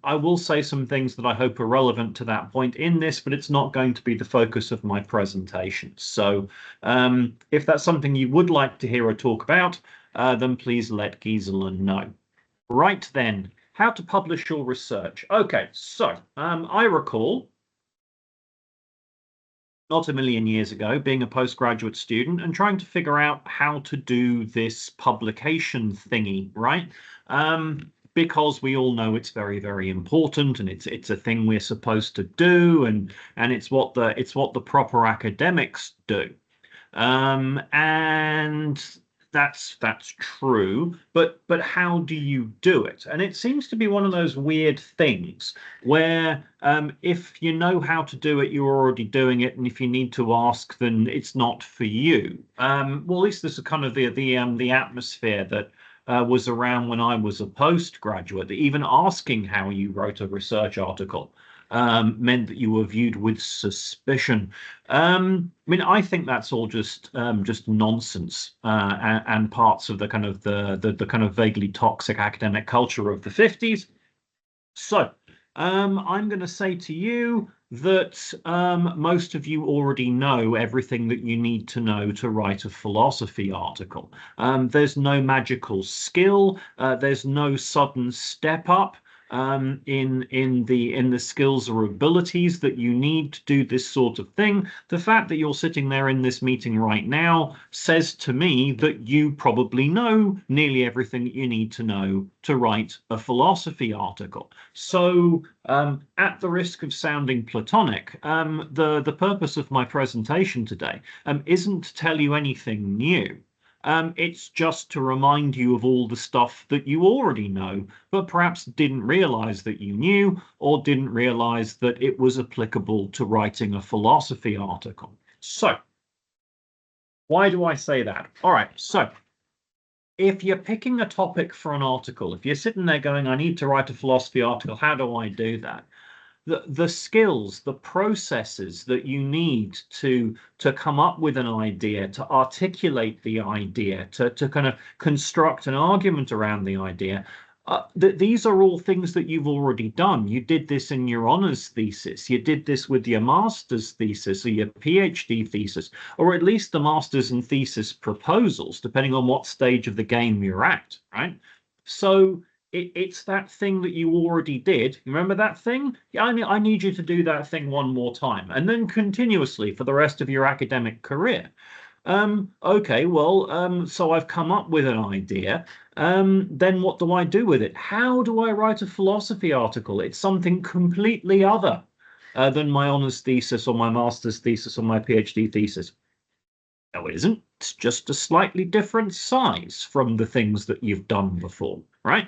I will say some things that I hope are relevant to that point in this, but it's not going to be the focus of my presentation. So if that's something you would like to hear or talk about, then please let Gisela know. Right then, how to publish your research. Okay, so I recall not a million years ago being a postgraduate student and trying to figure out how to do this publication thingy, right? Because we all know it's very, very important, and it's a thing we're supposed to do, and it's what the proper academics do. And that's true, but how do you do it? And it seems to be one of those weird things where if you know how to do it, you're already doing it, and if you need to ask, then it's not for you. Well, at least this is kind of the atmosphere that was around when I was a postgraduate. Even asking how you wrote a research article meant that you were viewed with suspicion. I mean, I think that's all just nonsense and parts of the kind of the kind of vaguely toxic academic culture of the 50s. So I'm going to say to you that most of you already know everything that you need to know to write a philosophy article. There's no magical skill. There's no sudden step up in the skills or abilities that you need to do this sort of thing. The fact that you're sitting there in this meeting right now says to me that you probably know nearly everything that you need to know to write a philosophy article. So at the risk of sounding platonic, the purpose of my presentation today isn't to tell you anything new. It's just to remind you of all the stuff that you already know, but perhaps didn't realize that you knew, or didn't realize that it was applicable to writing a philosophy article. So, why do I say that? All right, so if you're picking a topic for an article, if you're sitting there going, I need to write a philosophy article, how do I do that? The skills, the processes that you need to come up with an idea, to articulate the idea, to kind of construct an argument around the idea, these are all things that you've already done. You did this in your honours thesis. You did this with your master's thesis or your PhD thesis, or at least the master's and thesis proposals, depending on what stage of the game you're at, right? So it's that thing that you already did. Remember that thing? Yeah, I need you to do that thing one more time, and then continuously for the rest of your academic career. Okay, well, so I've come up with an idea. Then what do I do with it? How do I write a philosophy article? It's something completely other than my honours thesis or my master's thesis or my PhD thesis. No, it isn't. It's just a slightly different size from the things that you've done before, right?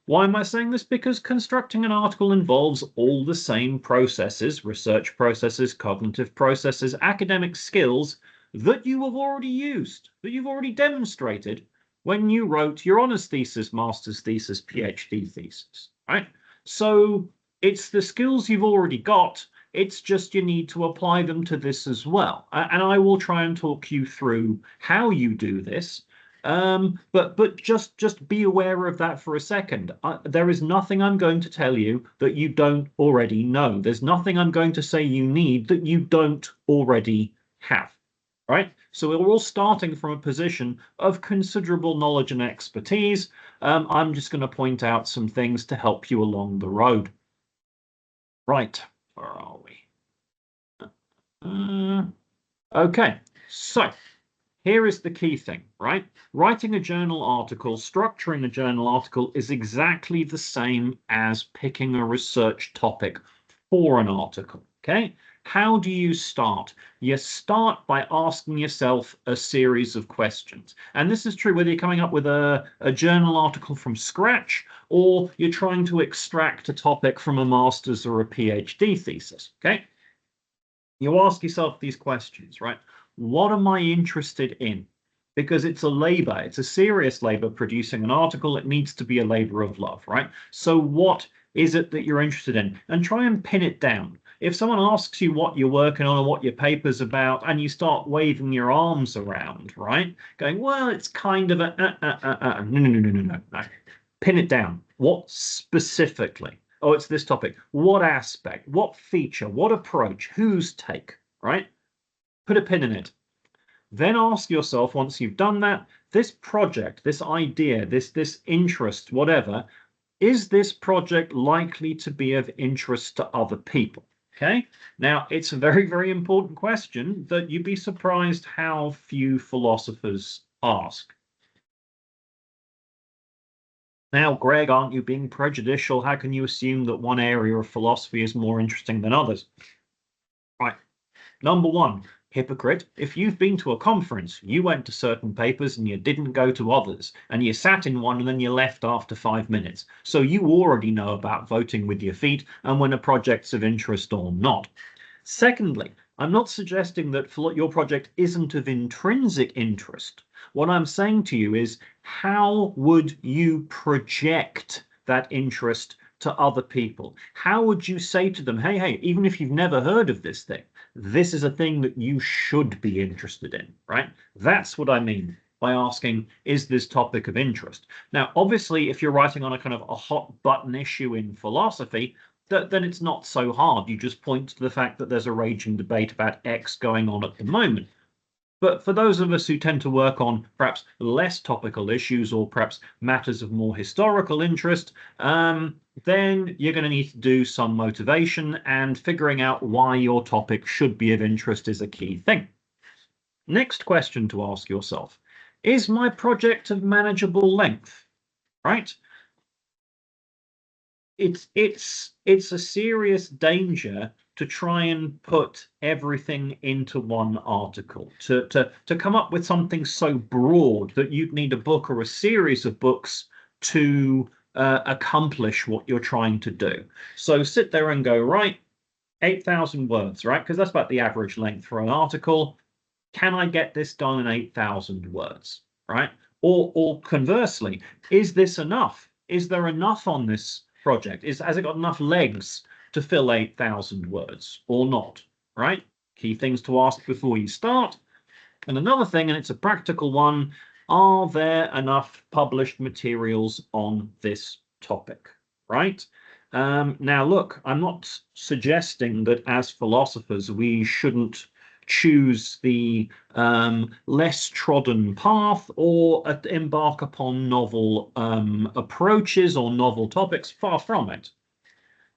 Why am I saying this? Because constructing an article involves all the same processes, research processes, cognitive processes, academic skills that you have already used, that you've already demonstrated when you wrote your honours thesis, master's thesis, PhD thesis, right? So it's the skills you've already got. It's just you need to apply them to this as well. And I will try and talk you through how you do this. But just be aware of that for a second. There is nothing I'm going to tell you that you don't already know. There's nothing I'm going to say you need that you don't already have, right? So we're all starting from a position of considerable knowledge and expertise. I'm just going to point out some things to help you along the road. Right, where are we? Okay, so here is the key thing, right? Writing a journal article, structuring a journal article is exactly the same as picking a research topic for an article, okay? How do you start? You start by asking yourself a series of questions. And this is true whether you're coming up with a journal article from scratch or you're trying to extract a topic from a master's or a PhD thesis, okay? You ask yourself these questions, right? What am I interested in? Because it's a labor, it's a serious labor producing an article. It needs to be a labor of love, right? So what is it that you're interested in? And try and pin it down. If someone asks you what you're working on or what your paper's about, and you start waving your arms around, right? Going, well, it's kind of a, no. Pin it down. What specifically? Oh, it's this topic. What aspect? What feature? What approach? Whose take? Right? Put a pin in it. Then ask yourself, once you've done that, this project, this idea, this interest, whatever, is this project likely to be of interest to other people? Okay. Now, it's a very, very important question that you'd be surprised how few philosophers ask. Now, Greg, aren't you being prejudicial? How can you assume that one area of philosophy is more interesting than others? Right. Number one, hypocrite. If you've been to a conference, you went to certain papers and you didn't go to others, and you sat in one and then you left after 5 minutes. So you already know about voting with your feet and when a project's of interest or not. Secondly, I'm not suggesting that your project isn't of intrinsic interest. What I'm saying to you is, how would you project that interest to other people? How would you say to them, hey, even if you've never heard of this thing, this is a thing that you should be interested in, right? That's what I mean by asking, is this topic of interest? Now, obviously, if you're writing on a kind of a hot button issue in philosophy, then it's not so hard. You just point to the fact that there's a raging debate about X going on at the moment. But for those of us who tend to work on perhaps less topical issues or perhaps matters of more historical interest, then you're going to need to do some motivation, and figuring out why your topic should be of interest is a key thing. Next question to ask yourself, is my project of manageable length? Right? It's a serious danger to try and put everything into one article, to come up with something so broad that you'd need a book or a series of books to accomplish what you're trying to do. So sit there and go, right, 8,000 words, right? Because that's about the average length for an article. Can I get this done in 8,000 words, right? Or conversely, is this enough? Is there enough on this project? Has it got enough legs to fill 8,000 words or not, right? Key things to ask before you start. And another thing, and it's a practical one, are there enough published materials on this topic, right? Now, look, I'm not suggesting that as philosophers we shouldn't choose the less trodden path or embark upon novel approaches or novel topics. Far from it.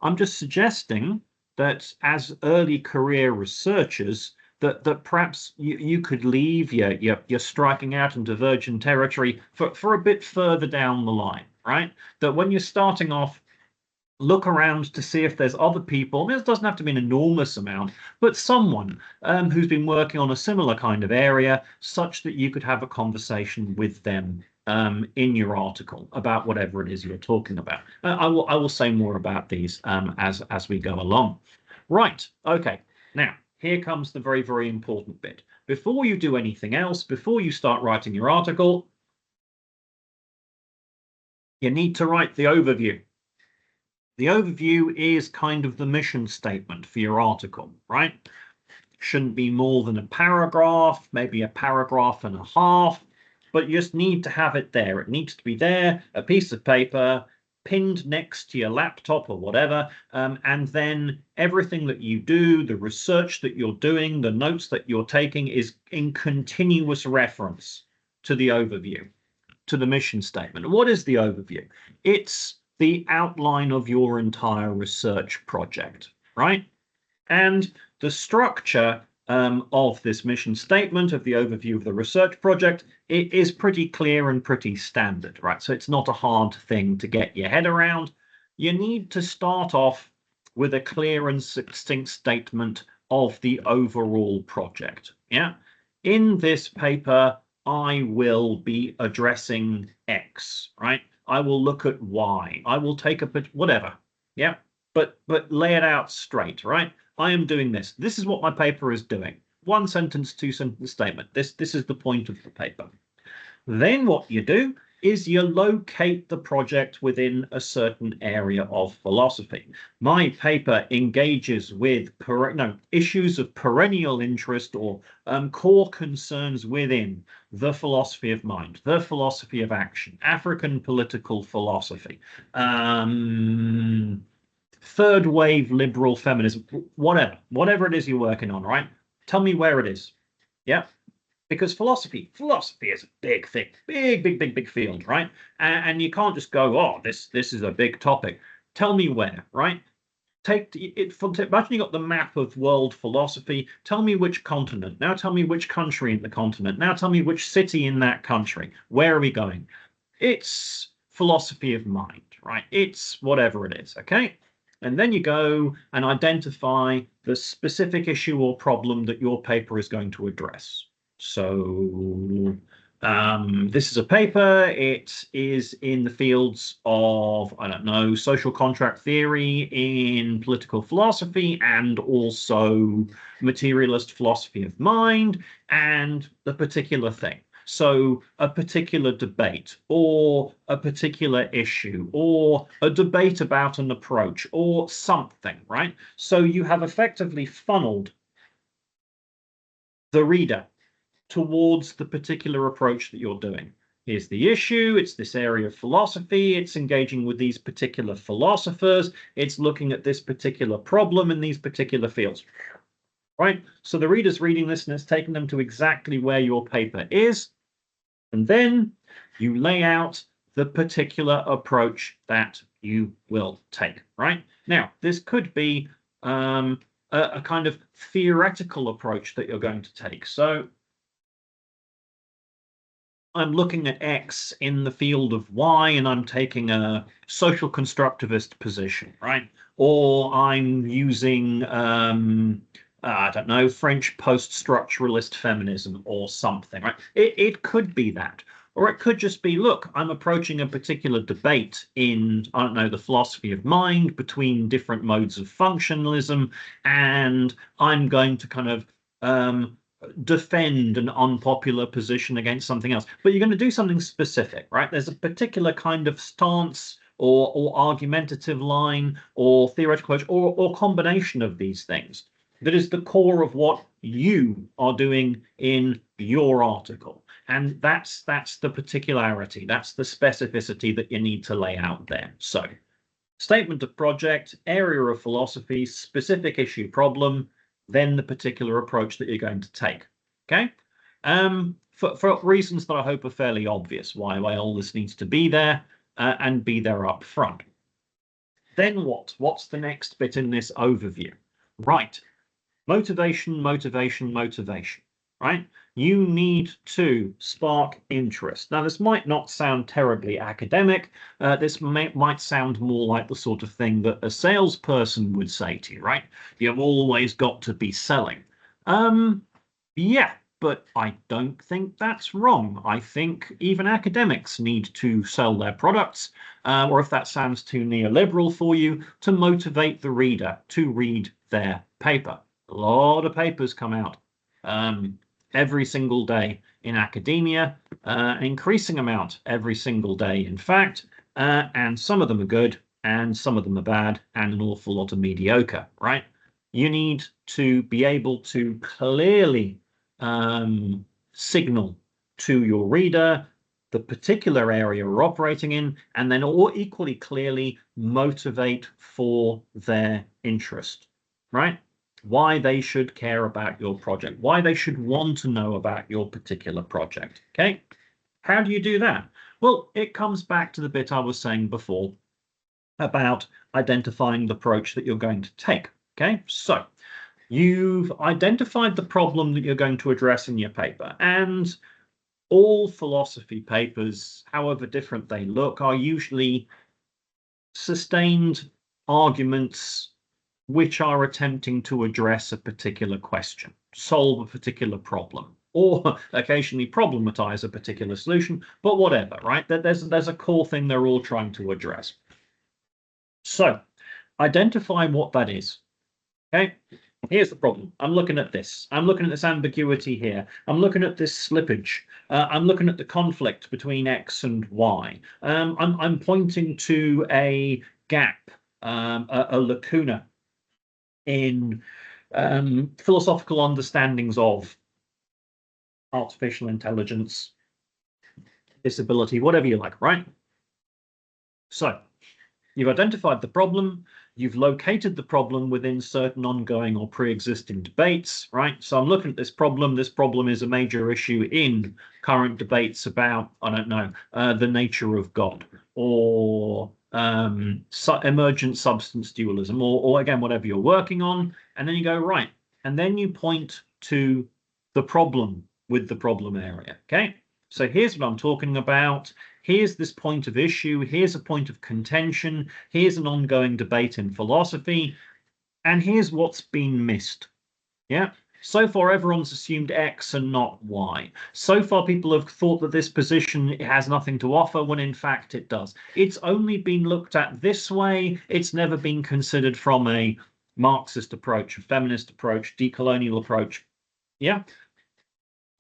I'm just suggesting that as early career researchers, that perhaps you could leave your striking out into virgin territory for a bit further down the line, right? That when you're starting off, look around to see if there's other people. I mean, it doesn't have to be an enormous amount, but someone who's been working on a similar kind of area, such that you could have a conversation with them in your article about whatever it is you're talking about. I will say more about these as we go along. Right. Okay. Now, here comes the very, very important bit. Before you do anything else, before you start writing your article, you need to write the overview. The overview is kind of the mission statement for your article, right? Shouldn't be more than a paragraph, maybe a paragraph and a half, but you just need to have it there. It needs to be there, a piece of paper, pinned next to your laptop or whatever, and then everything that you do, the research that you're doing, the notes that you're taking is in continuous reference to the overview, to the mission statement. What is the overview? It's the outline of your entire research project, right? And the structure of this mission statement, of the overview of the research project, it is pretty clear and pretty standard, right? So it's not a hard thing to get your head around. You need to start off with a clear and succinct statement of the overall project, yeah? In this paper, I will be addressing X, right? I will look at Y. I will take a bit, whatever, yeah? But lay it out straight, right? I am doing this. This is what my paper is doing. One sentence, two sentence statement. This is the point of the paper. Then what you do is you locate the project within a certain area of philosophy. My paper engages with issues of perennial interest or core concerns within the philosophy of mind, the philosophy of action, African political philosophy, third wave liberal feminism, whatever it is you're working on, right? Tell me where it is. Yeah. Because philosophy is a big thing, big field, right? And you can't just go, oh, this is a big topic. Tell me where, right? Take it from, imagine you got the map of world philosophy. Tell me which continent. Now tell me which country in the continent. Now tell me which city in that country. Where are we going? It's philosophy of mind, right? It's whatever it is, okay? And then you go and identify the specific issue or problem that your paper is going to address. So this is a paper. It is in the fields of, I don't know, social contract theory, in political philosophy, and also materialist philosophy of mind, and the particular thing. So a particular debate or a particular issue or a debate about an approach or something, right? So you have effectively funneled the reader towards the particular approach that you're doing. Here's the issue. It's this area of philosophy. It's engaging with these particular philosophers. It's looking at this particular problem in these particular fields. Right? So the reader's reading this and it's taken them to exactly where your paper is. And then you lay out the particular approach that you will take. Right? Now, this could be a kind of theoretical approach that you're going to take. So I'm looking at X in the field of Y and I'm taking a social constructivist position, right? Or I'm using, I don't know, French post-structuralist feminism or something, right? It could be that. Or it could just be, look, I'm approaching a particular debate in, I don't know, the philosophy of mind between different modes of functionalism, and I'm going to kind of defend an unpopular position against something else. But you're going to do something specific, right? There's a particular kind of stance or argumentative line or theoretical approach or combination of these things that is the core of what you are doing in your article. And that's the particularity, that's the specificity that you need to lay out there. So statement of project, area of philosophy, specific issue problem, then the particular approach that you're going to take. Okay. For reasons that I hope are fairly obvious, why all this needs to be there and be there up front. Then what? What's the next bit in this overview? Right. Motivation, motivation, motivation. Right? You need to spark interest. Now, this might not sound terribly academic. This might sound more like the sort of thing that a salesperson would say to you, right? You've always got to be selling. Yeah, but I don't think that's wrong. I think even academics need to sell their products, or if that sounds too neoliberal for you, to motivate the reader to read their paper. A lot of papers come out every single day in academia, an increasing amount every single day, in fact, and some of them are good and some of them are bad and an awful lot of mediocre, right? You need to be able to clearly signal to your reader the particular area we're operating in, and then or equally clearly motivate for their interest, right? Why they should care about your project, why they should want to know about your particular project, okay? How do you do that? Well, it comes back to the bit I was saying before about identifying the approach that you're going to take, okay? So you've identified the problem that you're going to address in your paper, and all philosophy papers, however different they look, are usually sustained arguments which are attempting to address a particular question, solve a particular problem, or occasionally problematize a particular solution, but whatever, right? There's a core thing they're all trying to address. So identify what that is, okay? Here's the problem. I'm looking at this. I'm looking at this ambiguity here. I'm looking at this slippage. I'm looking at the conflict between X and Y. I'm pointing to a gap, a lacuna in philosophical understandings of artificial intelligence, disability, whatever you like, right? So You've identified the problem. You've located the problem within certain ongoing or pre-existing debates, right? So I'm looking at this problem. This problem is a major issue in current debates about, I don't know, the nature of God, or emergent substance dualism, or again, whatever you're working on. And then you go, right. And then you point to the problem with the problem area, okay? So here's what I'm talking about. Here's this point of issue. Here's a point of contention. Here's an ongoing debate in philosophy. And here's what's been missed. Yeah. So far, everyone's assumed X and not Y. So far, people have thought that this position has nothing to offer, when in fact it does. It's only been looked at this way. It's never been considered from a Marxist approach, a feminist approach, decolonial approach. Yeah.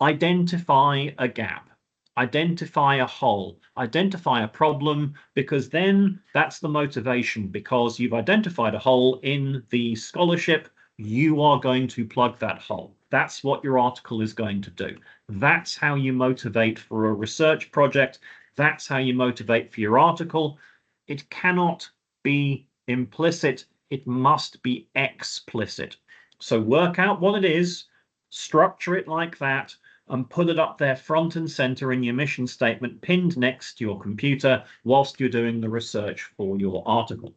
Identify a gap. Identify a hole, identify a problem, because then that's the motivation. Because you've identified a hole in the scholarship, you are going to plug that hole. That's what your article is going to do. That's how you motivate for a research project. That's how you motivate for your article. It cannot be implicit. It must be explicit. So work out what it is, structure it like that, and put it up there front and center in your mission statement, pinned next to your computer whilst you're doing the research for your article,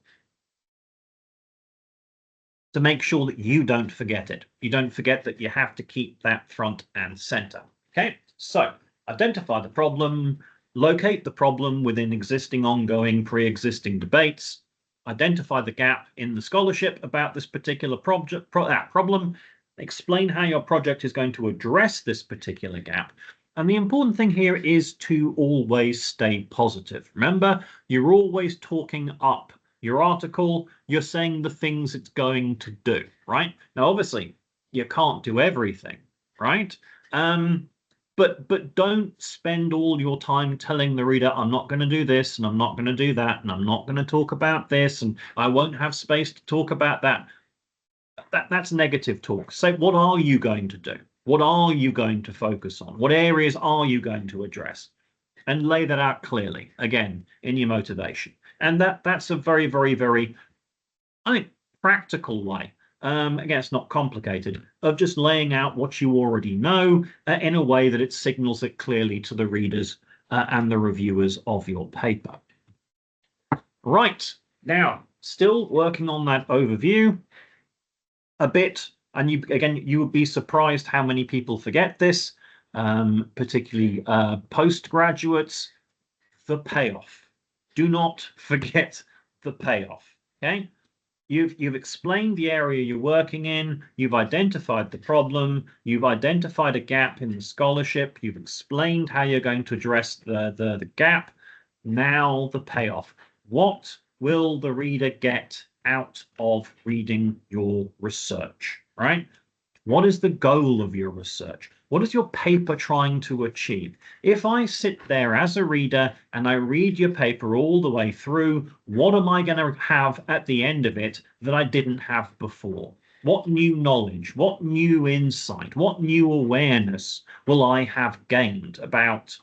to make sure that you don't forget it. You don't forget that you have to keep that front and center. Okay, so identify the problem, locate the problem within existing, ongoing, pre-existing debates, identify the gap in the scholarship about this particular problem, explain how your project is going to address this particular gap. And the important thing here is to always stay positive. Remember, you're always talking up your article. You're saying the things it's going to do, right? Now, obviously, you can't do everything, right? But don't spend all your time telling the reader, I'm not going to do this, and I'm not going to do that, and I'm not going to talk about this, and I won't have space to talk about that. That's negative talk. So what are you going to do? What are you going to focus on? What areas are you going to address? And lay that out clearly, again, in your motivation. And that's a very, very, very, I think, practical way. Again, it's not complicated, of just laying out what you already know in a way that it signals it clearly to the readers and the reviewers of your paper. Right, now, still working on that overview a bit, and you would be surprised how many people forget this, particularly postgraduates. The payoff. Do not forget the payoff. Okay, you've explained the area you're working in. You've identified the problem. You've identified a gap in the scholarship. You've explained how you're going to address the gap. Now the payoff. What will the reader get out of reading your research, right? What is the goal of your research? What is your paper trying to achieve? If I sit there as a reader and I read your paper all the way through, what am I going to have at the end of it that I didn't have before? What new knowledge, what new insight, what new awareness will I have gained about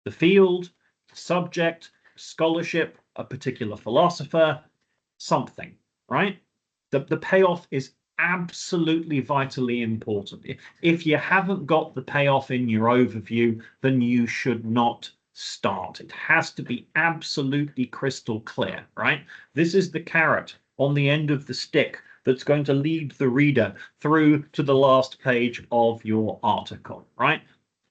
the field, the subject, scholarship, a particular philosopher, something, right? The payoff is absolutely vitally important. If you haven't got the payoff in your overview, then you should not start. It has to be absolutely crystal clear, right? This is the carrot on the end of the stick that's going to lead the reader through to the last page of your article, right?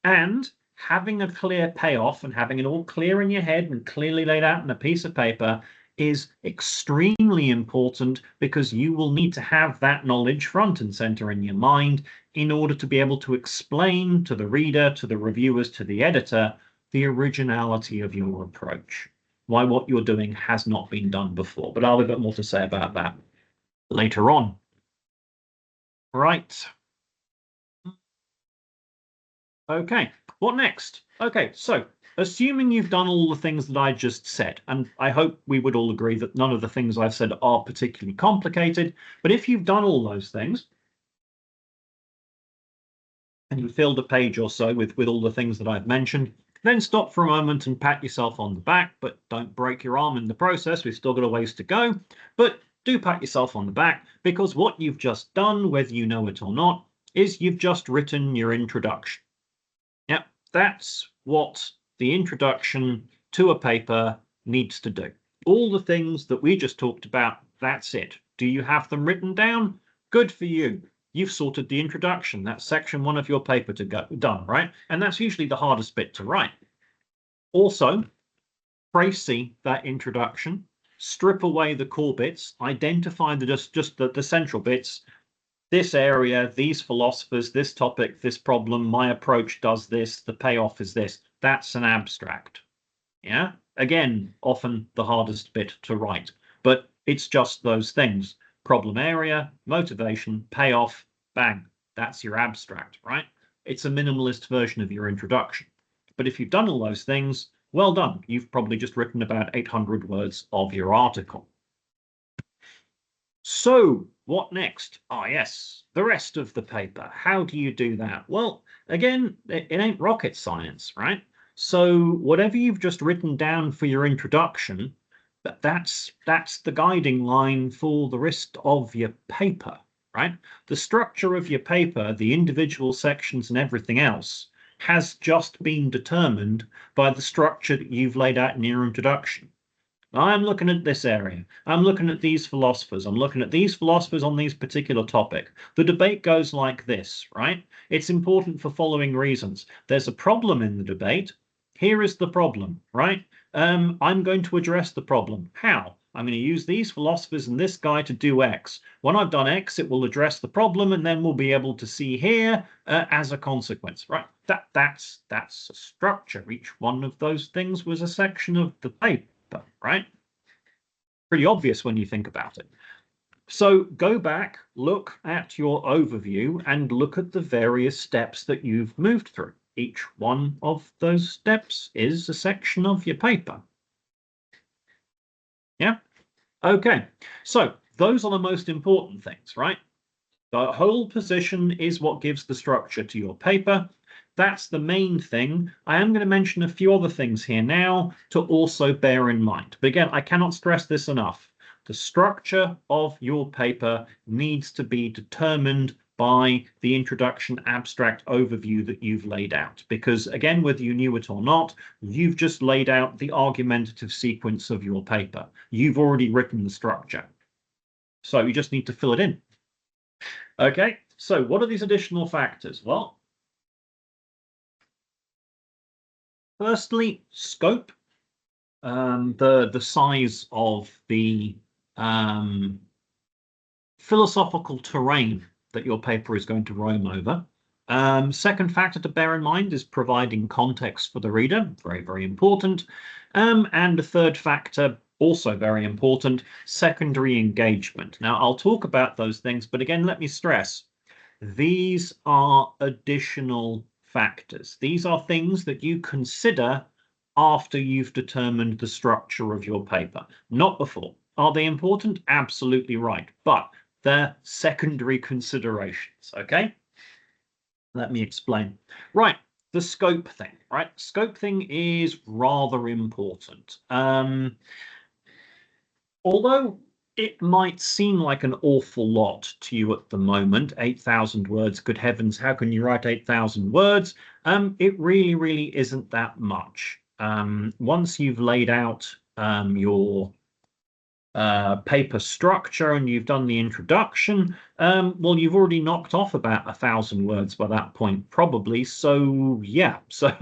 And having a clear payoff and having it all clear in your head and clearly laid out on a piece of paper is extremely important, because you will need to have that knowledge front and center in your mind in order to be able to explain to the reader, to the reviewers, to the editor, the originality of your approach, why what you're doing has not been done before. But I'll have a bit more to say about that later on. Right. Okay, what next? Okay, so assuming you've done all the things that I just said, and I hope we would all agree that none of the things I've said are particularly complicated, but if you've done all those things, and you filled a page or so with all the things that I've mentioned, Then stop for a moment and pat yourself on the back, but don't break your arm in the process. We've still got a ways to go, but do pat yourself on the back, because what you've just done, whether you know it or not, is you've just written your introduction. Yep, that's what the introduction to a paper needs to do. All the things that we just talked about, that's it. Do you have them written down? Good for you. You've sorted the introduction. That's section 1 of your paper to go done, right? And that's usually the hardest bit to write. Also, précis that introduction, strip away the core bits, identify just the central bits. This area, these philosophers, this topic, this problem, my approach does this, the payoff is this. That's an abstract. Yeah, again, often the hardest bit to write, but it's just those things. Problem area, motivation, payoff, bang. That's your abstract, right? It's a minimalist version of your introduction. But if you've done all those things, well done. You've probably just written about 800 words of your article. So what next? Ah, yes, the rest of the paper. How do you do that? Well, again, it ain't rocket science, right? So whatever you've just written down for your introduction, that's the guiding line for the rest of your paper, right? The structure of your paper, the individual sections and everything else has just been determined by the structure that you've laid out in your introduction. I'm looking at this area. I'm looking at these philosophers. I'm looking at these philosophers on these particular topic. The debate goes like this, right? It's important for following reasons. There's a problem in the debate. Here is the problem, right? I'm going to address the problem. How? I'm going to use these philosophers and this guy to do X. When I've done X, it will address the problem, and then we'll be able to see here as a consequence, right? That's a structure. Each one of those things was a section of the paper. Right? Pretty obvious when you think about it. So go back, look at your overview, and look at the various steps that you've moved through. Each one of those steps is a section of your paper. Yeah? Okay. So those are the most important things, right? The whole position is what gives the structure to your paper. That's the main thing. I am going to mention a few other things here now to also bear in mind. But again, I cannot stress this enough. The structure of your paper needs to be determined by the introduction abstract overview that you've laid out. Because again, whether you knew it or not, you've just laid out the argumentative sequence of your paper. You've already written the structure. So you just need to fill it in. Okay, so what are these additional factors? Well, firstly, scope, the size of the philosophical terrain that your paper is going to roam over. Second factor to bear in mind is providing context for the reader, very, very important. And the third factor, also very important, secondary engagement. Now, I'll talk about those things, but again, let me stress, these are additional factors. These are things that you consider after you've determined the structure of your paper, not before. Are they important? Absolutely right, but they're secondary considerations, okay? Let me explain. Right, the scope thing, right? Scope thing is rather important. Although it might seem like an awful lot to you at the moment, 8,000 words, good heavens, how can you write 8,000 words? It really, really isn't that much. Once you've laid out your paper structure and you've done the introduction, well, you've already knocked off about 1,000 words by that point, probably. So yeah, so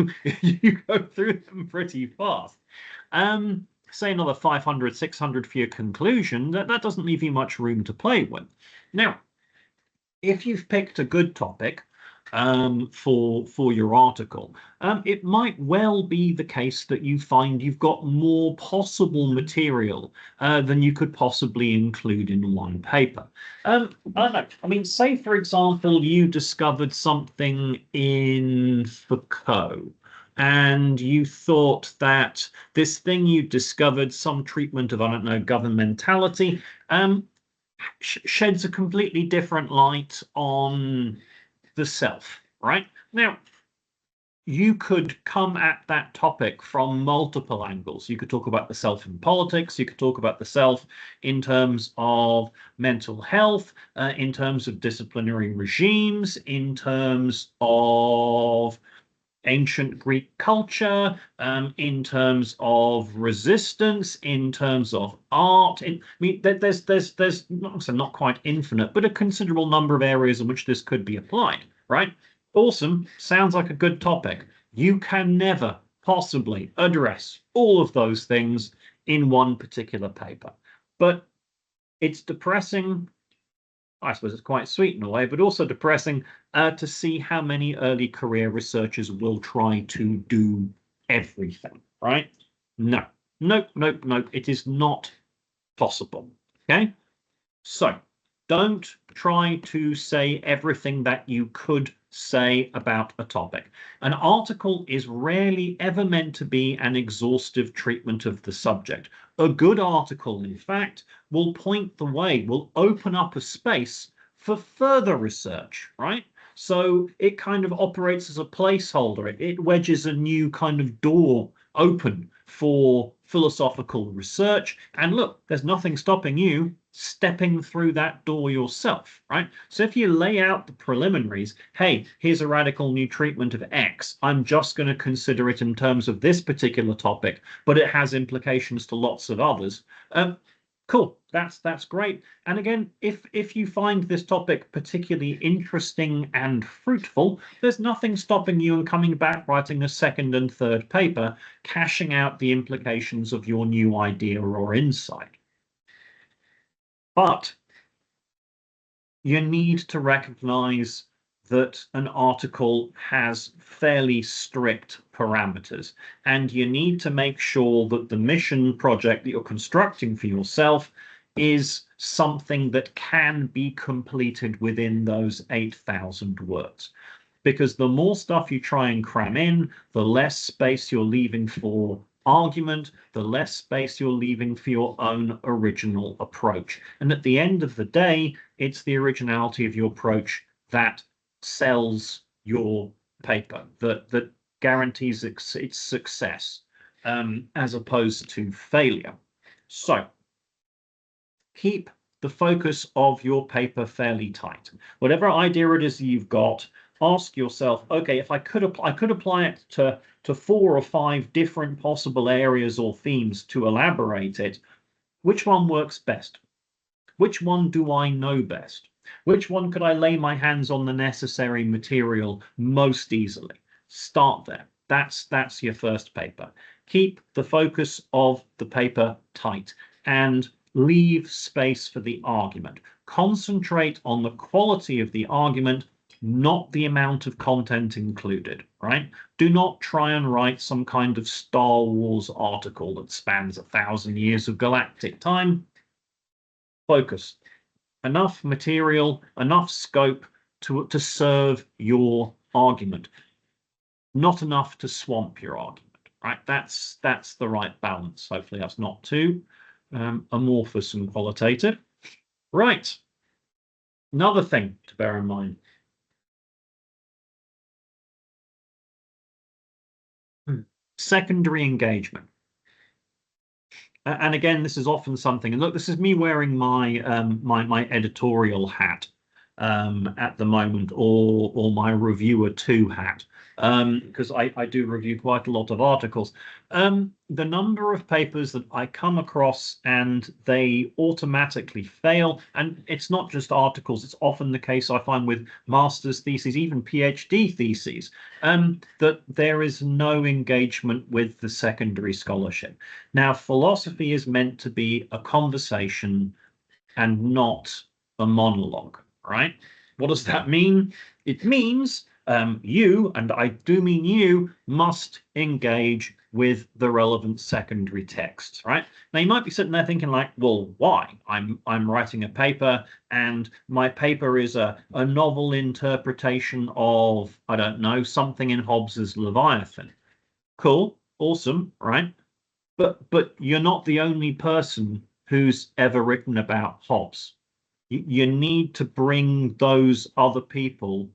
you go through them pretty fast. Say another 500, 600 for your conclusion, that doesn't leave you much room to play with. Now, if you've picked a good topic for your article, it might well be the case that you find you've got more possible material than you could possibly include in one paper. I don't know. I mean, say, for example, you discovered something in Foucault, and you thought that this thing you discovered, some treatment of, I don't know, governmentality, sheds a completely different light on the self, right? Now, you could come at that topic from multiple angles. You could talk about the self in politics. You could talk about the self in terms of mental health, in terms of disciplinary regimes, in terms of ancient Greek culture, in terms of resistance, in terms of art. I mean, there's not quite infinite, but a considerable number of areas in which this could be applied, right? Awesome. Sounds like a good topic. You can never possibly address all of those things in one particular paper, but it's depressing. I suppose it's quite sweet in a way, but also depressing to see how many early career researchers will try to do everything, right? No, nope, nope, nope. It is not possible. Okay. So don't try to say everything that you could say about a topic. An article is rarely ever meant to be an exhaustive treatment of the subject. A good article, in fact, will point the way, will open up a space for further research, right? So it kind of operates as a placeholder. It wedges a new kind of door open for philosophical research. And look, there's nothing stopping you stepping through that door yourself, right? So if you lay out the preliminaries, hey, here's a radical new treatment of X. I'm just going to consider it in terms of this particular topic, but it has implications to lots of others. Cool, that's great. And again, if you find this topic particularly interesting and fruitful, there's nothing stopping you in coming back, writing a second and third paper, cashing out the implications of your new idea or insight. But you need to recognize that an article has fairly strict parameters, and you need to make sure that the mission project that you're constructing for yourself is something that can be completed within those 8,000 words. Because the more stuff you try and cram in, the less space you're leaving for argument, the less space you're leaving for your own original approach. And at the end of the day, it's the originality of your approach that sells your paper, that guarantees its success, as opposed to failure. So keep the focus of your paper fairly tight. Whatever idea it is you've got, ask yourself, okay, if I could apply it to 4 or 5 different possible areas or themes to elaborate it, which one works best? Which one do I know best? Which one could I lay my hands on the necessary material most easily? Start there. That's your first paper. Keep the focus of the paper tight and leave space for the argument. Concentrate on the quality of the argument, not the amount of content included, right? Do not try and write some kind of Star Wars article that spans 1,000 years of galactic time. Focus. Enough material, enough scope to serve your argument. Not enough to swamp your argument, right? That's the right balance. Hopefully that's not too amorphous and qualitative. Right. Another thing to bear in mind. Secondary engagement. And again, this is often something, and look, this is me wearing my my editorial hat at the moment, or my reviewer 2 hat, because I do review quite a lot of articles. The number of papers that I come across and they automatically fail, and it's not just articles, it's often the case I find with master's theses, even PhD theses, that there is no engagement with the secondary scholarship. Now, philosophy is meant to be a conversation and not a monologue, right? What does that mean? It means you, and I do mean you, must engage with the relevant secondary texts, right? Now you might be sitting there thinking like, well, why? I'm writing a paper, and my paper is a novel interpretation of, I don't know, something in Hobbes's Leviathan. Cool, awesome, right? But you're not the only person who's ever written about Hobbes. You need to bring those other people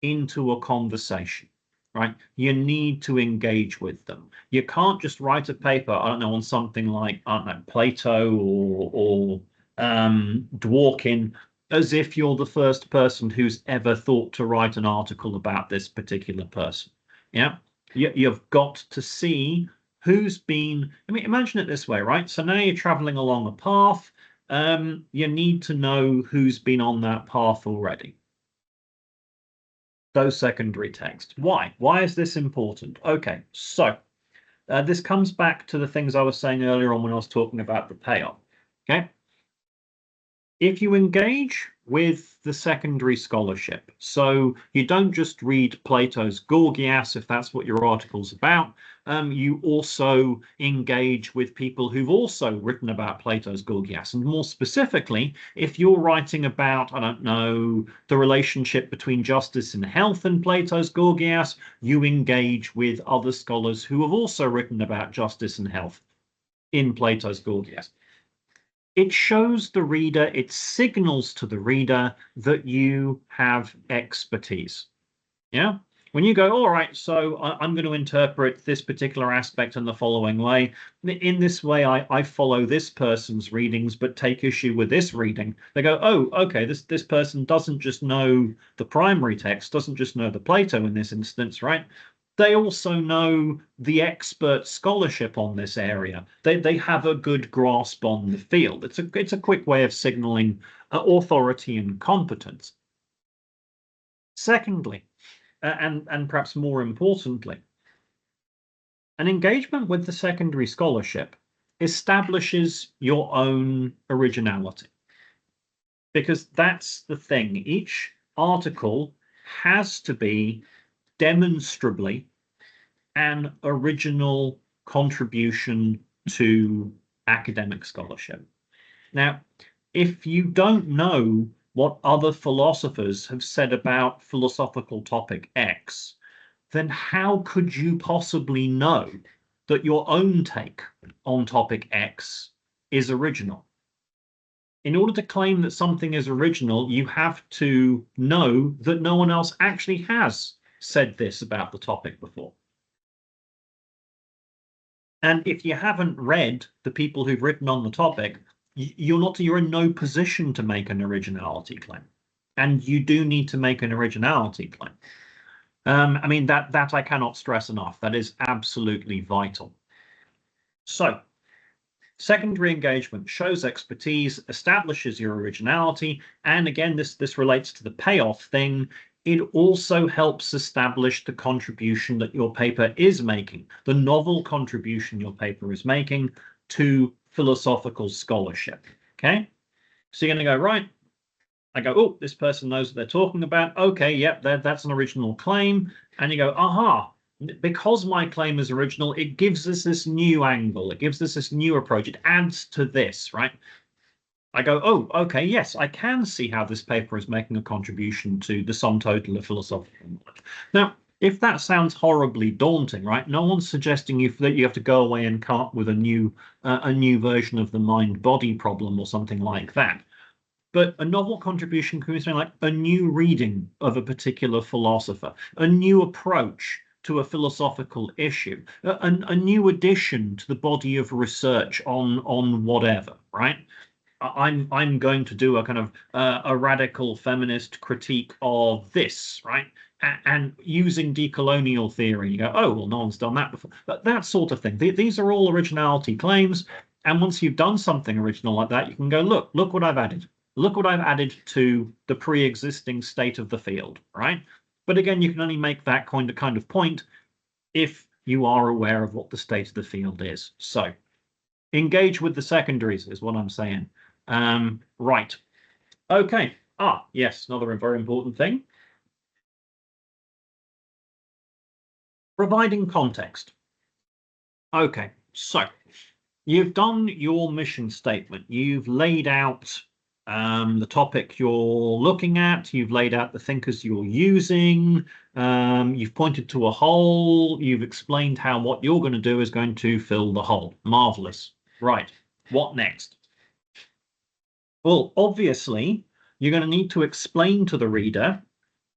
into a conversation. right? You need to engage with them. You can't just write a paper, I don't know, on something like, I don't know, Plato or Dworkin, as if you're the first person who's ever thought to write an article about this particular person. Yeah, you've got to see who's been. I mean, imagine it this way, right? So now you're traveling along a path. You need to know who's been on that path already. Those secondary texts. Why? Why is this important? Okay, so this comes back to the things I was saying earlier on when I was talking about the payoff. Okay. If you engage with the secondary scholarship, so you don't just read Plato's Gorgias, if that's what your article's about, you also engage with people who've also written about Plato's Gorgias. And more specifically, if you're writing about, I don't know, the relationship between justice and health in Plato's Gorgias, you engage with other scholars who have also written about justice and health in Plato's Gorgias. It shows the reader, it signals to the reader that you have expertise. Yeah. When you go, all right, so I'm going to interpret this particular aspect in the following way. In this way, I follow this person's readings, but take issue with this reading. They go, oh, okay, this person doesn't just know the primary text, doesn't just know the Plato in this instance, right? They also know the expert scholarship on this area. They have a good grasp on the field. It's a quick way of signaling authority and competence. Secondly, and perhaps more importantly, an engagement with the secondary scholarship establishes your own originality. Because that's the thing. Each article has to be demonstrably an original contribution to academic scholarship. Now, if you don't know what other philosophers have said about philosophical topic X, then how could you possibly know that your own take on topic X is original? In order to claim that something is original, you have to know that no one else actually has said this about the topic before. And if you haven't read the people who've written on the topic, you're in no position to make an originality claim. And you do need to make an originality claim. I mean, that I cannot stress enough. That is absolutely vital. So, secondary engagement shows expertise, establishes your originality, and again, this relates to the payoff thing. It also helps establish the contribution that your paper is making, the novel contribution your paper is making to philosophical scholarship. Okay, so you're going to go, right, I go, oh, this person knows what they're talking about. Okay, yep, that's an original claim. And you go, aha, because my claim is original, it gives us this new angle. It gives us this new approach. It adds to this, right? I go, oh, okay, yes, I can see how this paper is making a contribution to the sum total of philosophical knowledge. Now, if that sounds horribly daunting, right? No one's suggesting that you have to go away and come up with a new version of the mind-body problem or something like that. But a novel contribution can be something like a new reading of a particular philosopher, a new approach to a philosophical issue, a new addition to the body of research on whatever, right? I'm going to do a kind of a radical feminist critique of this, right? And using decolonial theory, you go, oh, well, no one's done that before. That sort of thing. These are all originality claims. And once you've done something original like that, you can go, look what I've added. Look what I've added to the pre-existing state of the field, right? But again, you can only make that kind of point if you are aware of what the state of the field is. So engage with the secondaries is what I'm saying. Right. Okay. Yes, another very important thing. Providing context. Okay, so you've done your mission statement. You've laid out the topic you're looking at. You've laid out the thinkers you're using. You've pointed to a hole. You've explained how what you're going to do is going to fill the hole. Marvelous. Right. What next? Well, obviously, you're going to need to explain to the reader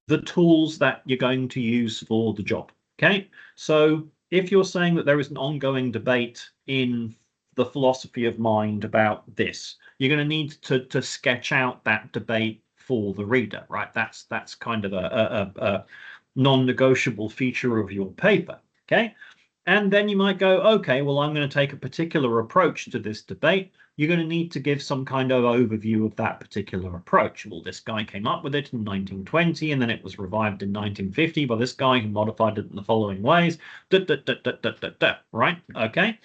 the tools that you're going to use for the job. Okay, so if you're saying that there is an ongoing debate in the philosophy of mind about this, you're going to need to sketch out that debate for the reader, right? That's kind of a non-negotiable feature of your paper. Okay, and then you might go, okay, well, I'm going to take a particular approach to this debate. You're going to need to give some kind of overview of that particular approach. Well, this guy came up with it in 1920, and then it was revived in 1950 by this guy who modified it in the following ways. Right? Okay.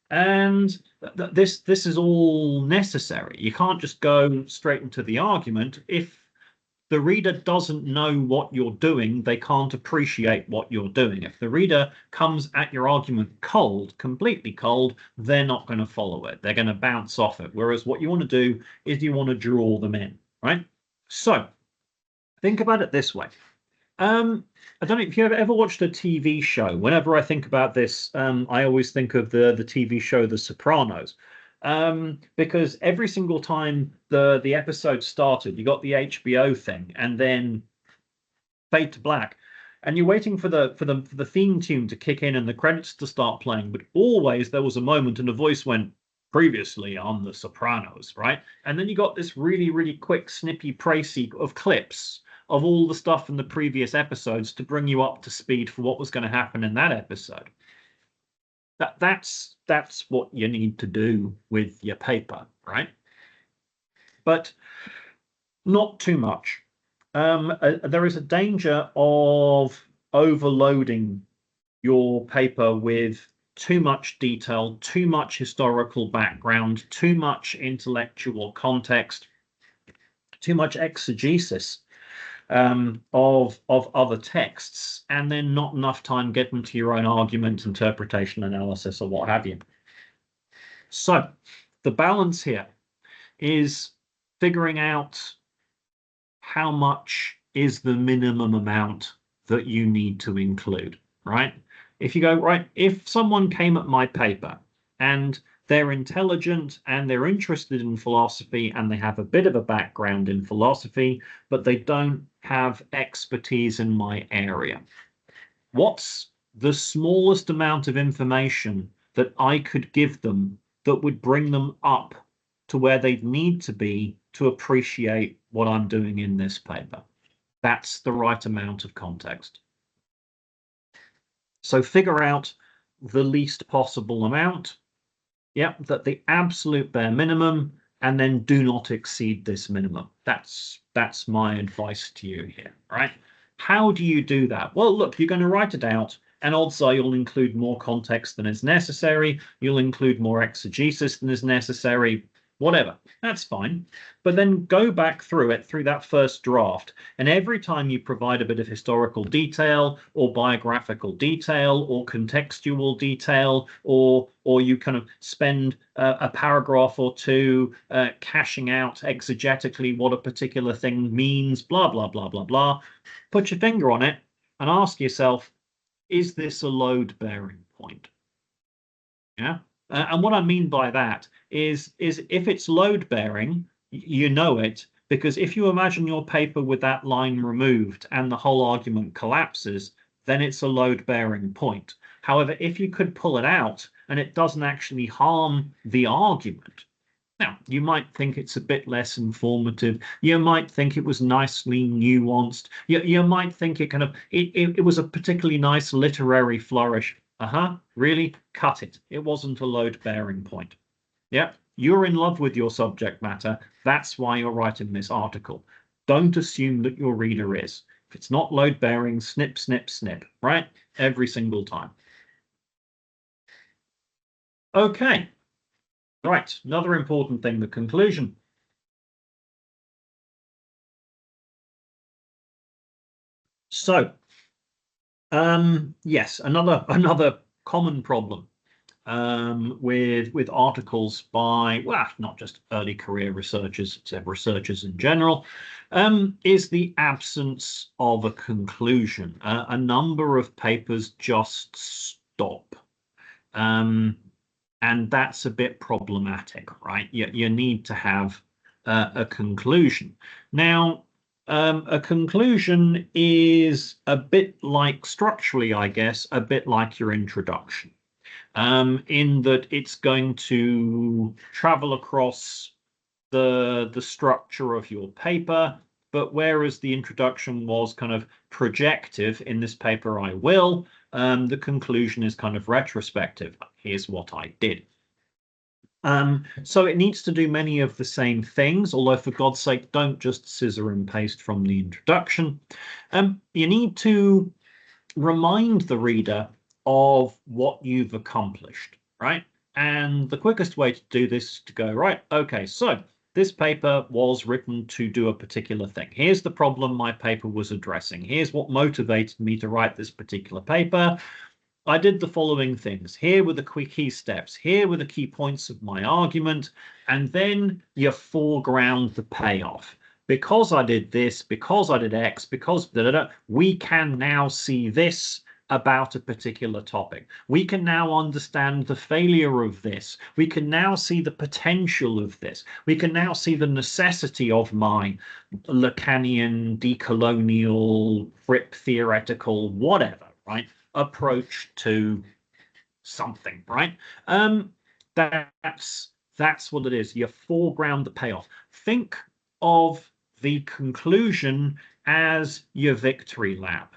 And this is all necessary. You can't just go straight into the argument. If the reader doesn't know what you're doing, they can't appreciate what you're doing. If the reader comes at your argument cold, completely cold, they're not going to follow it. They're going to bounce off it. Whereas what you want to do is you want to draw them in, right? So think about it this way. I don't know if you've ever watched a TV show. Whenever I think about this, I always think of the TV show The Sopranos. Because every single time the episode started, you got the HBO thing, and then fade to black, and you're waiting for the theme tune to kick in and the credits to start playing. But always there was a moment, and a voice went, "Previously on The Sopranos," right? And then you got this really quick, snippy précis of clips of all the stuff in the previous episodes to bring you up to speed for what was going to happen in that episode. That's what you need to do with your paper, right? But not too much. There is a danger of overloading your paper with too much detail, too much historical background, too much intellectual context, too much exegesis of other texts, and then not enough time getting to your own argument, interpretation, analysis, or what have you. So the balance here is figuring out how much is the minimum amount that you need to include, right? If you go, right, if someone came at my paper and they're intelligent and they're interested in philosophy and they have a bit of a background in philosophy, but they don't have expertise in my area, what's the smallest amount of information that I could give them that would bring them up to where they'd need to be to appreciate what I'm doing in this paper? That's the right amount of context. So figure out the least possible amount. Yep, that the absolute bare minimum, and then do not exceed this minimum. That's my advice to you here, right? How do you do that? Well, look, you're going to write it out, and odds are you'll include more context than is necessary. You'll include more exegesis than is necessary. Whatever, that's fine. But then go back through it, through that first draft, and every time you provide a bit of historical detail or biographical detail or contextual detail, or you kind of spend a paragraph or two cashing out exegetically what a particular thing means, blah, blah, blah, blah, blah, put your finger on it and ask yourself, is this a load-bearing point? Yeah. And what I mean by that is if it's load bearing, you know it, because if you imagine your paper with that line removed and the whole argument collapses, then it's a load bearing point. However, if you could pull it out and it doesn't actually harm the argument, now you might think it's a bit less informative. You might think it was nicely nuanced. You might think it kind of it was a particularly nice literary flourish. Really? Cut it. It wasn't a load-bearing point. Yeah, you're in love with your subject matter. That's why you're writing this article. Don't assume that your reader is. If it's not load-bearing, snip, snip, snip, right? Every single time. Okay. Right, another important thing, the conclusion. So, yes, another common problem with articles by, well, not just early career researchers, except researchers in general, is the absence of a conclusion. A number of papers just stop. And that's a bit problematic, right? You need to have a conclusion. Now, A conclusion is a bit like, structurally, I guess, a bit like your introduction, in that it's going to travel across the structure of your paper. But whereas the introduction was kind of projective, in this paper I will, the conclusion is kind of retrospective. Here's what I did. So it needs to do many of the same things, although for God's sake, don't just scissor and paste from the introduction. You need to remind the reader of what you've accomplished, right? And the quickest way to do this is to go, right, okay, so this paper was written to do a particular thing. Here's the problem my paper was addressing. Here's what motivated me to write this particular paper. I did the following things. Here were the key steps. Here were the key points of my argument. And then you foreground the payoff. Because I did this, because I did X, because we can now see this about a particular topic. We can now understand the failure of this. We can now see the potential of this. We can now see the necessity of my Lacanian, decolonial, Fripp theoretical, whatever, right, approach to something, right? That's what it is. You foreground the payoff. Think of the conclusion as your victory lap.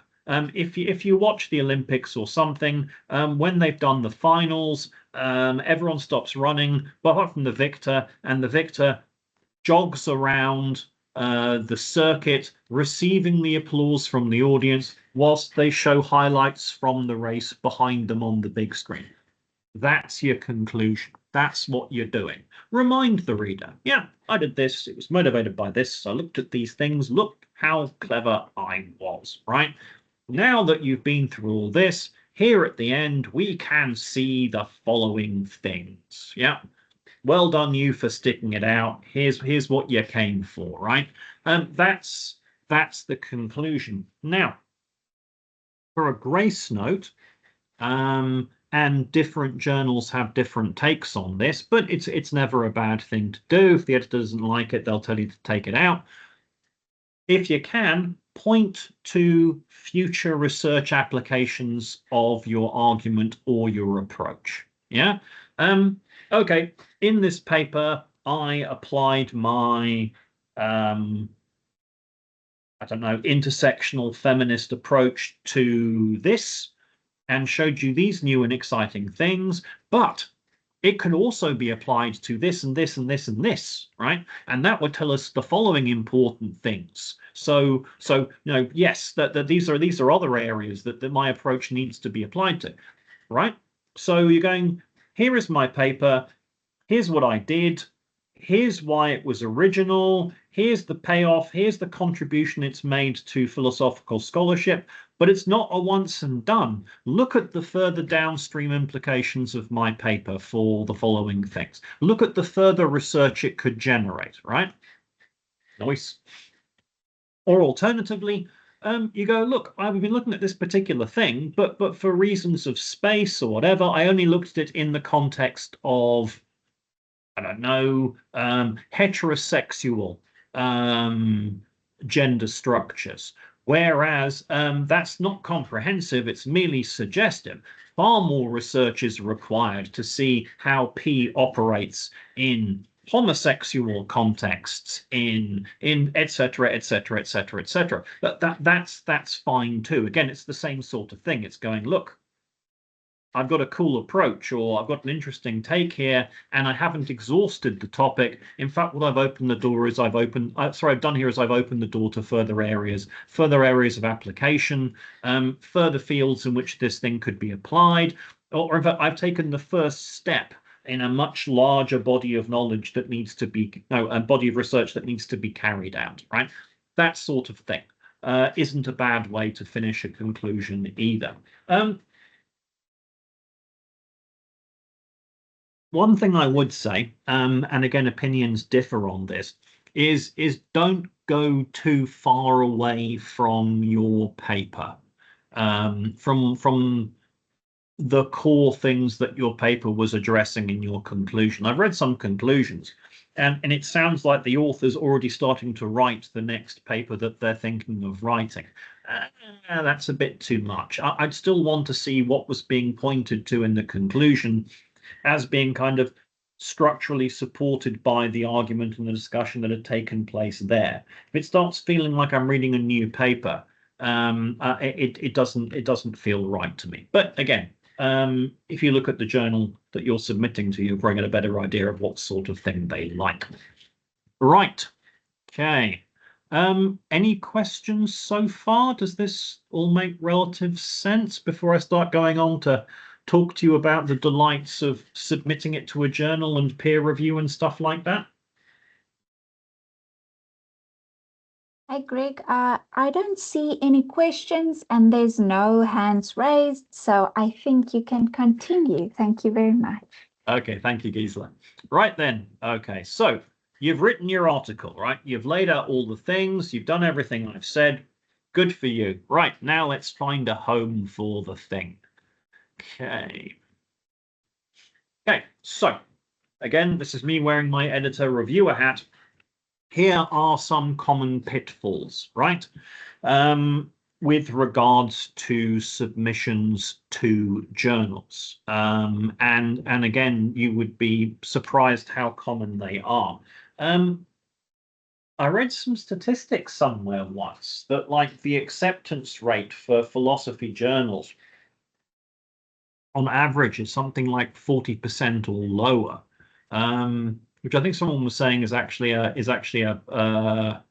If you watch the Olympics or something, when they've done the finals, everyone stops running, but apart from the victor, and the victor jogs around the circuit, receiving the applause from the audience, whilst they show highlights from the race behind them on the big screen. That's your conclusion. That's what you're doing. Remind the reader, yeah, I did this. It was motivated by this. I looked at these things. Look how clever I was, right? Now that you've been through all this, here at the end, we can see the following things. Yeah. Well done you for sticking it out. Here's what you came for, right? That's the conclusion. Now, for a grace note, and different journals have different takes on this, but it's never a bad thing to do. If the editor doesn't like it, they'll tell you to take it out. If you can, point to future research applications of your argument or your approach. Yeah. Okay. In this paper, I applied my I don't know, intersectional feminist approach to this and showed you these new and exciting things, but it could also be applied to this and this and this and this, right? And that would tell us the following important things. So yes, that these are other areas that my approach needs to be applied to, right? So you're going, here is my paper, here's what I did, here's why it was original, here's the payoff, here's the contribution it's made to philosophical scholarship, but it's not a once and done. Look at the further downstream implications of my paper for the following things. Look at the further research it could generate, right? Nice. Or alternatively, you go, look, I've been looking at this particular thing, but for reasons of space or whatever, I only looked at it in the context of, I don't know, heterosexual gender structures. Whereas that's not comprehensive, it's merely suggestive. Far more research is required to see how P operates in homosexual contexts, in et cetera, et cetera, et cetera, et cetera. But that's fine too. Again, it's the same sort of thing. It's going, look, I've got a cool approach, or I've got an interesting take here, and I haven't exhausted the topic. In fact, what I've opened the door is I've done here is I've opened the door to further areas of application, further fields in which this thing could be applied, or in fact, I've taken the first step in a much larger body of knowledge that needs to be, a body of research that needs to be carried out, right? That sort of thing isn't a bad way to finish a conclusion either. One thing I would say, and again, opinions differ on this, is don't go too far away from your paper, from the core things that your paper was addressing in your conclusion. I've read some conclusions And it sounds like the author's already starting to write the next paper that they're thinking of writing. That's a bit too much. I'd still want to see what was being pointed to in the conclusion as being kind of structurally supported by the argument and the discussion that had taken place there. If it starts feeling like I'm reading a new paper, it doesn't feel right to me. But again, if you look at the journal that you're submitting to, you'll probably get a better idea of what sort of thing they like. Right. Okay. Any questions so far? Does this all make relative sense before I start going on to talk to you about the delights of submitting it to a journal and peer review and stuff like that? Hey, Greg, I don't see any questions and there's no hands raised, so I think you can continue. Thank you very much. Okay, thank you, Gisela. Right then, okay, so you've written your article, right? You've laid out all the things, you've done everything I've said. Good for you. Right, now let's find a home for the thing. Okay. Okay, so again, this is me wearing my editor reviewer hat. Here are some common pitfalls, right? With regards to submissions to journals. And again, you would be surprised how common they are. I read some statistics somewhere once that like the acceptance rate for philosophy journals on average is something like 40% or lower. Which I think someone was saying is actually a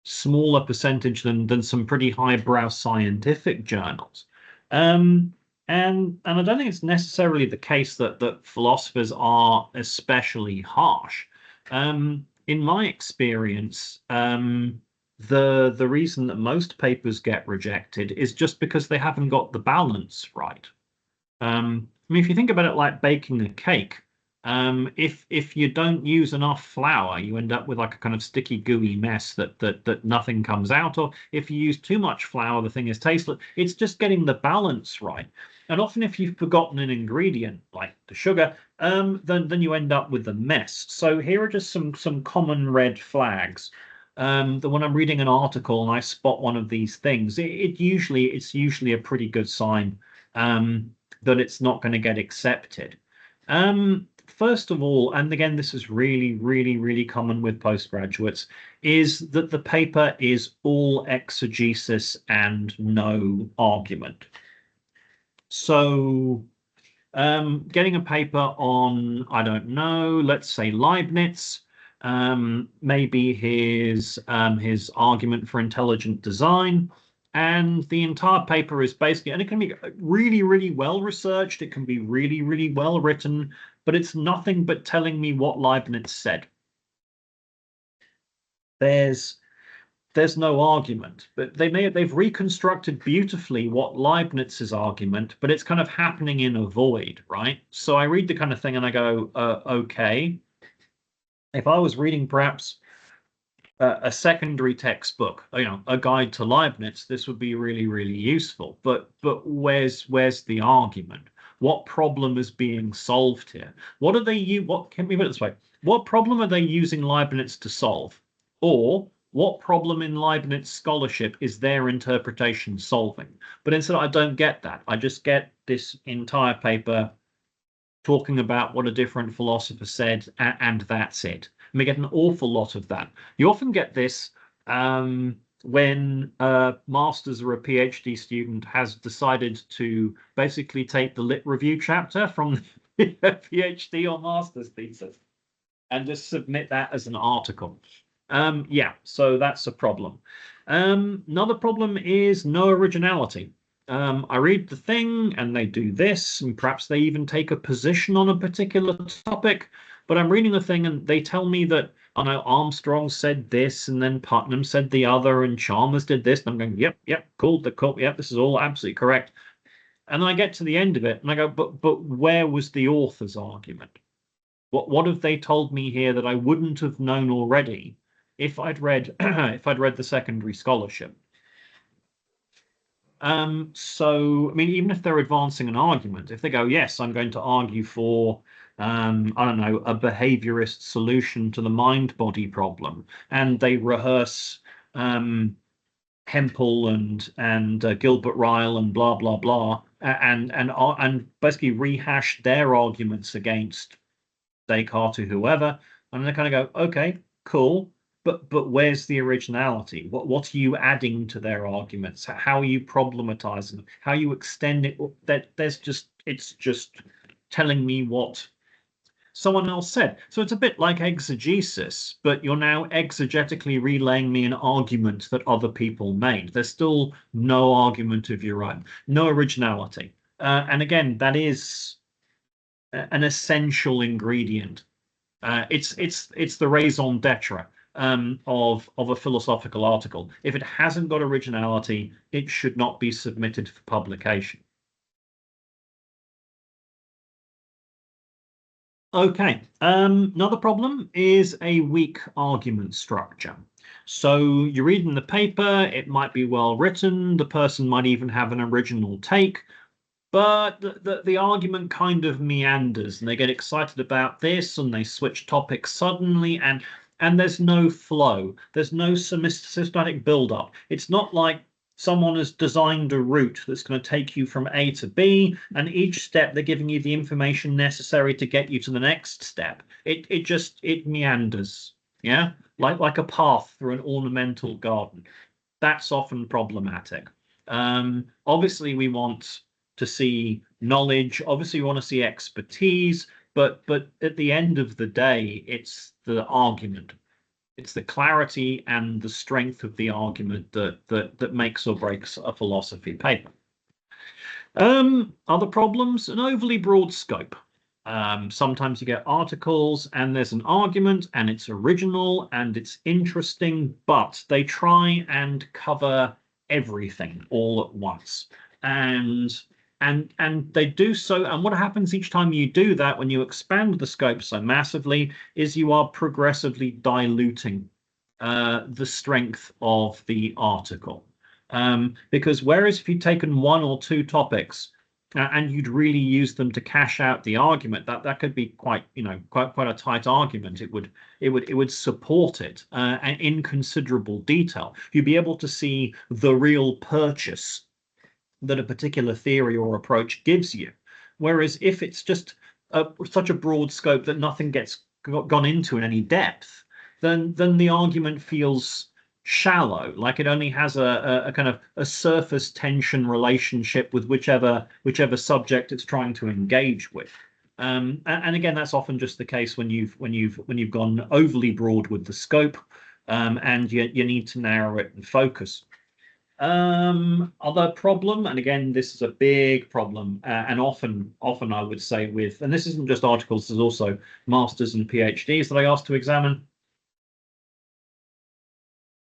smaller percentage than some pretty highbrow scientific journals. And I don't think it's necessarily the case that philosophers are especially harsh. In my experience, the reason that most papers get rejected is just because they haven't got the balance right. I mean, if you think about it like baking a cake, if you don't use enough flour, you end up with like a kind of sticky, gooey mess that nothing comes out of. If you use too much flour, the thing is tasteless. It's just getting the balance right. And often, if you've forgotten an ingredient like the sugar, then you end up with a mess. So here are just some common red flags. That when I'm reading an article and I spot one of these things, it's usually a pretty good sign that it's not going to get accepted. First of all, and again, this is really common with postgraduates, is that the paper is all exegesis and no argument. So getting a paper on, I don't know, let's say Leibniz, maybe his argument for intelligent design, and the entire paper is basically, and it can be really well researched, it can be really well written, but it's nothing but telling me what Leibniz said. There's no argument, but they've reconstructed beautifully what Leibniz's argument, but it's kind of happening in a void, right? So I read the kind of thing and I go, okay. If I was reading perhaps a secondary textbook, a guide to Leibniz, this would be really useful. But where's the argument? What problem is being solved here? What are they? What can we put it this way? What problem are they using Leibniz to solve? Or what problem in Leibniz scholarship is their interpretation solving? But instead, I don't get that. I just get this entire paper talking about what a different philosopher said, and that's it. And we get an awful lot of that. You often get this when a master's or a PhD student has decided to basically take the lit review chapter from the PhD or master's thesis and just submit that as an article. Yeah, so that's a problem. Another problem is no originality. I read the thing and they do this, and perhaps they even take a position on a particular topic, but I'm reading the thing and they tell me that, I know Armstrong said this, and then Putnam said the other, and Chalmers did this, and I'm going, yep, cool, yep, this is all absolutely correct. And then I get to the end of it and I go, but where was the author's argument? What have they told me here that I wouldn't have known already if I'd read the secondary scholarship? So, I mean, even if they're advancing an argument, if they go, yes, I'm going to argue for I don't know, a behaviorist solution to the mind-body problem, and they rehearse Hempel and Gilbert Ryle and blah blah blah, and basically rehash their arguments against Descartes or whoever, and they kind of go, okay, cool, but where's the originality? What are you adding to their arguments? How are you problematizing them? How you extend it? It's just telling me what someone else said. So it's a bit like exegesis, but you're now exegetically relaying me an argument that other people made. There's still no argument of your own, no originality. And again, that is an essential ingredient. It's the raison d'etre of a philosophical article. If it hasn't got originality, it should not be submitted for publication. Okay, another problem is a weak argument structure. So you're reading the paper, it might be well written, the person might even have an original take, but the argument kind of meanders, and they get excited about this, and they switch topics suddenly, and there's no flow. There's no systematic build-up. It's not like someone has designed a route that's going to take you from A to B, and each step they're giving you the information necessary to get you to the next step. It meanders, yeah, like a path through an ornamental garden. That's often problematic. Obviously, we want to see knowledge. Obviously, we want to see expertise, but at the end of the day, it's the argument. It's the clarity and the strength of the argument that makes or breaks a philosophy paper. Other problems, an overly broad scope. Sometimes you get articles and there's an argument and it's original and it's interesting, but they try and cover everything all at once. And they do so, and what happens each time you do that, when you expand the scope so massively, is you are progressively diluting the strength of the article. Because whereas if you'd taken one or two topics and you'd really use them to cash out the argument, that could be quite a tight argument. It would support it in considerable detail. You'd be able to see the real purchase that a particular theory or approach gives you. Whereas if it's just such a broad scope that nothing gets gone into in any depth, then the argument feels shallow, like it only has a kind of a surface tension relationship with whichever subject it's trying to engage with. And again, that's often just the case when you've gone overly broad with the scope, and you need to narrow it and focus. Other problem, and again, this is a big problem, and often I would say and this isn't just articles, there's also masters and PhDs that I asked to examine.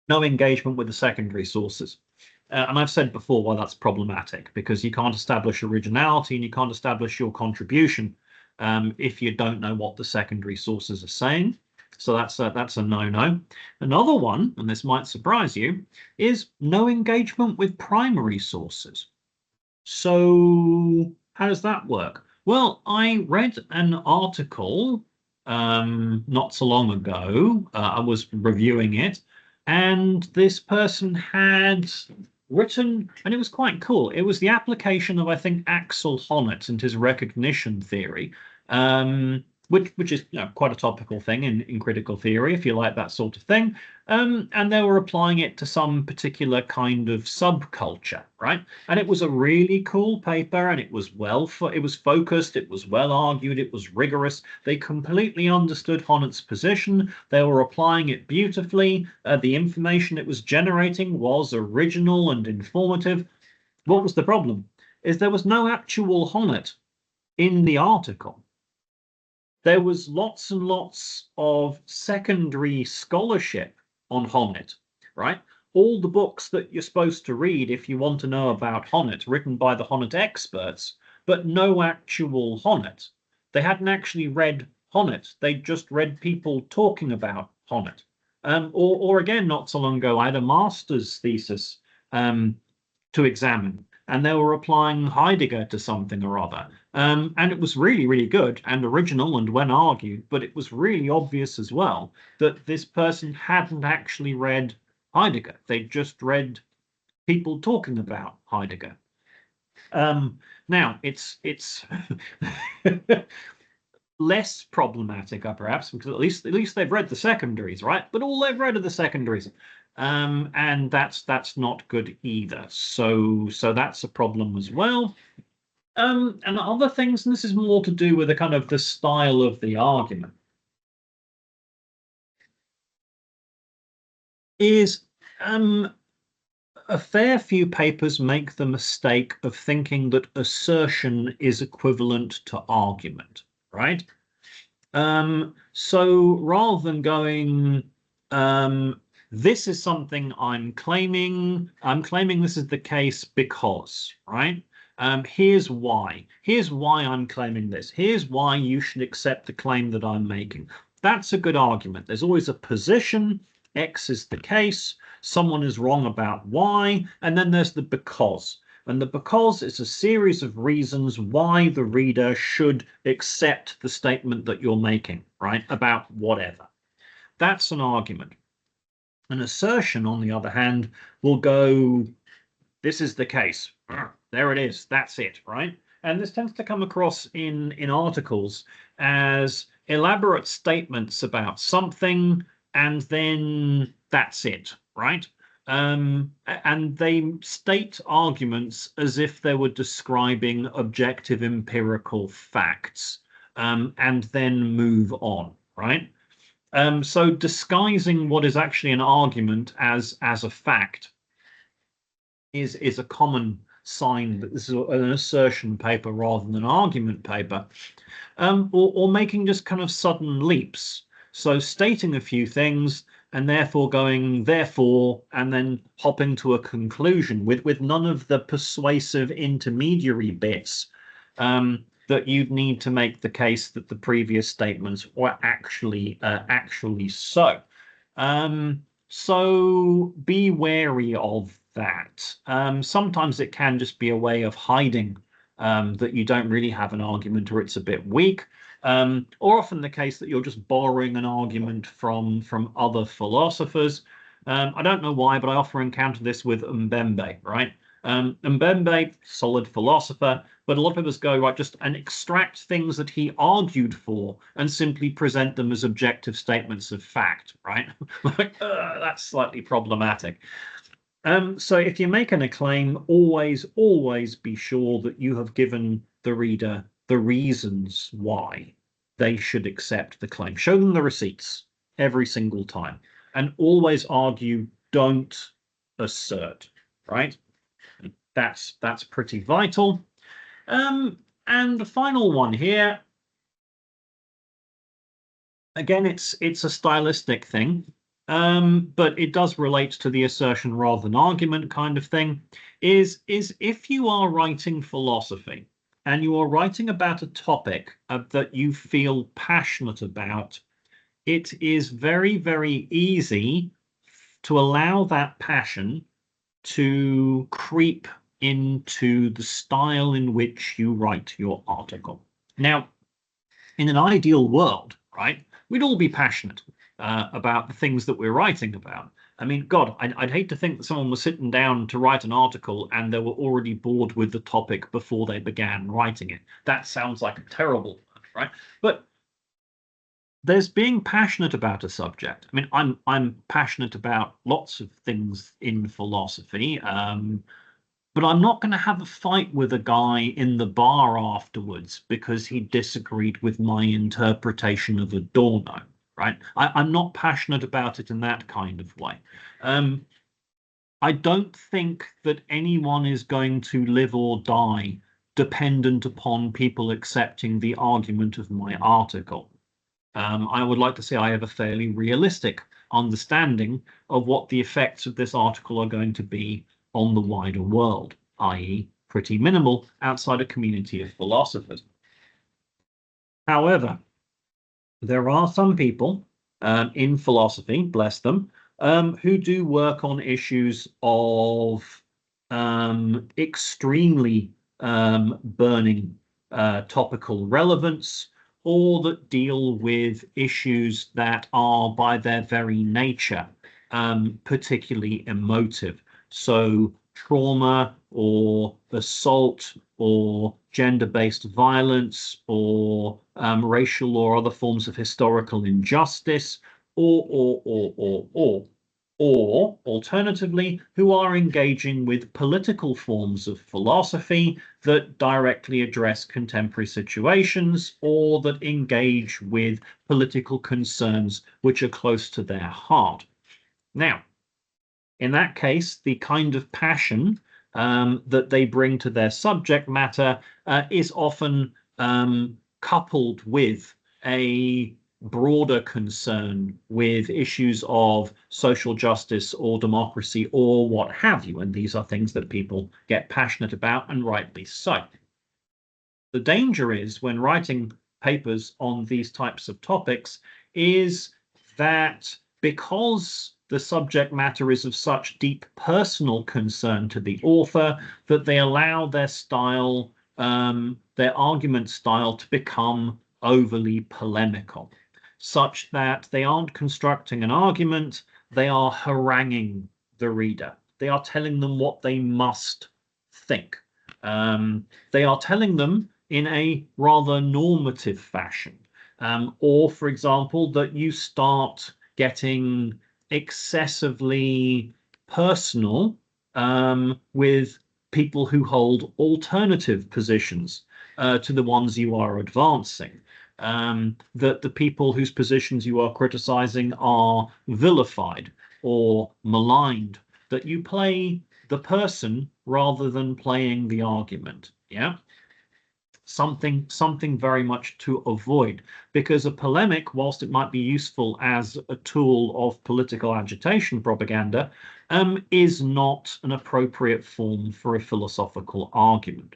No engagement with the secondary sources. And I've said before why that's problematic, because you can't establish originality and you can't establish your contribution if you don't know what the secondary sources are saying. So that's a no-no. Another one, and this might surprise you, is no engagement with primary sources. So how does that work? Well, I read an article not so long ago. I was reviewing it, and this person had written, and it was quite cool. It was the application of, I think, Axel Honneth and his recognition theory, which is quite a topical thing in critical theory, if you like that sort of thing. And they were applying it to some particular kind of subculture, right? And it was a really cool paper, and it was focused, it was well argued, it was rigorous. They completely understood Honneth's position. They were applying it beautifully. The information it was generating was original and informative. What was the problem? Is there was no actual Honneth in the article. There was lots and lots of secondary scholarship on Honneth, right? All the books that you're supposed to read if you want to know about Honneth, written by the Honneth experts, but no actual Honneth. They hadn't actually read Honneth. They just read people talking about Honneth. Or again, not so long ago, I had a master's thesis to examine. and they were applying Heidegger to something or other. And it was really, really good and original and when argued, but it was really obvious as well that this person hadn't actually read Heidegger. They'd just read people talking about Heidegger. Now, it's less problematic, perhaps, because at least they've read the secondaries, right? But all they've read are the secondaries, and that's not good either. So that's a problem as well. And other things, and this is more to do with the kind of the style of the argument, is a fair few papers make the mistake of thinking that assertion is equivalent to argument, right? So rather than going, this is something I'm claiming this is the case because, right? Here's why I'm claiming this. Here's why you should accept the claim that I'm making. That's a good argument. There's always a position. X is the case. Someone is wrong about Y. And then there's the because. And the because is a series of reasons why the reader should accept the statement that you're making, right? About whatever. That's an argument. An assertion, on the other hand, will go, this is the case. There it is. That's it, right? And this tends to come across in articles as elaborate statements about something, and then that's it, right? And they state arguments as if they were describing objective empirical facts, and then move on, right? So disguising what is actually an argument as a fact is a common sign that this is an assertion paper rather than an argument paper, or making just kind of sudden leaps. So stating a few things and therefore going therefore, and then hopping to a conclusion with none of the persuasive intermediary bits that you'd need to make the case that the previous statements were actually so. So be wary of that. Sometimes it can just be a way of hiding that you don't really have an argument or it's a bit weak. Or often the case that you're just borrowing an argument from other philosophers. I don't know why, but I often encounter this with Mbembe, right? Mbembe, solid philosopher, but a lot of us go, right, just and extract things that he argued for and simply present them as objective statements of fact, right? Like, that's slightly problematic. So if you're making a claim, always be sure that you have given the reader the reasons why they should accept the claim. Show them the receipts every single time, and always argue, don't assert, right? That's pretty vital. And the final one here, again, it's a stylistic thing, but it does relate to the assertion rather than argument kind of thing, is if you are writing philosophy and you are writing about a topic that you feel passionate about, it is very, very easy to allow that passion to creep into the style in which you write your article. Now, in an ideal world, right, we'd all be passionate about the things that we're writing about. I mean, God, I'd hate to think that someone was sitting down to write an article and they were already bored with the topic before they began writing it. That sounds like a terrible, right? But there's being passionate about a subject. I mean, I'm passionate about lots of things in philosophy, but I'm not going to have a fight with a guy in the bar afterwards because he disagreed with my interpretation of Adorno, right? I'm not passionate about it in that kind of way. I don't think that anyone is going to live or die dependent upon people accepting the argument of my article. I would like to say I have a fairly realistic understanding of what the effects of this article are going to be on the wider world, i.e. pretty minimal outside a community of philosophers. However, there are some people in philosophy, bless them, who do work on issues of extremely burning topical relevance, or that deal with issues that are by their very nature particularly emotive. So trauma or assault or gender-based violence or racial or other forms of historical injustice, or alternatively, who are engaging with political forms of philosophy that directly address contemporary situations or that engage with political concerns which are close to their heart. Now, in that case, the kind of passion that they bring to their subject matter is often coupled with a broader concern with issues of social justice or democracy or what have you. And these are things that people get passionate about, and rightly so. The danger is when writing papers on these types of topics is that because the subject matter is of such deep personal concern to the author, that they allow their style, their argument style, to become overly polemical, such that they aren't constructing an argument, they are haranguing the reader. They are telling them what they must think. They are telling them in a rather normative fashion. Or, for example, that you start getting excessively personal with people who hold alternative positions to the ones you are advancing. That the people whose positions you are criticizing are vilified or maligned, that you play the person rather than playing the argument. Yeah. Something very much to avoid, because a polemic, whilst it might be useful as a tool of political agitation propaganda, is not an appropriate form for a philosophical argument.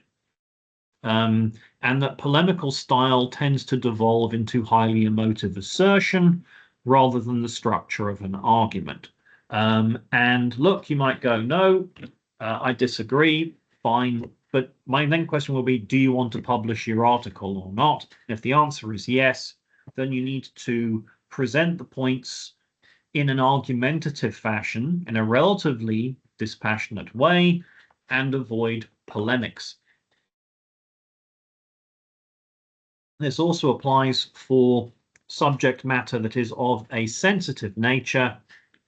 And that polemical style tends to devolve into highly emotive assertion rather than the structure of an argument. And look, you might go, no, I disagree, fine. But my then question will be, do you want to publish your article or not? And if the answer is yes, then you need to present the points in an argumentative fashion, in a relatively dispassionate way, and avoid polemics. This also applies for subject matter that is of a sensitive nature,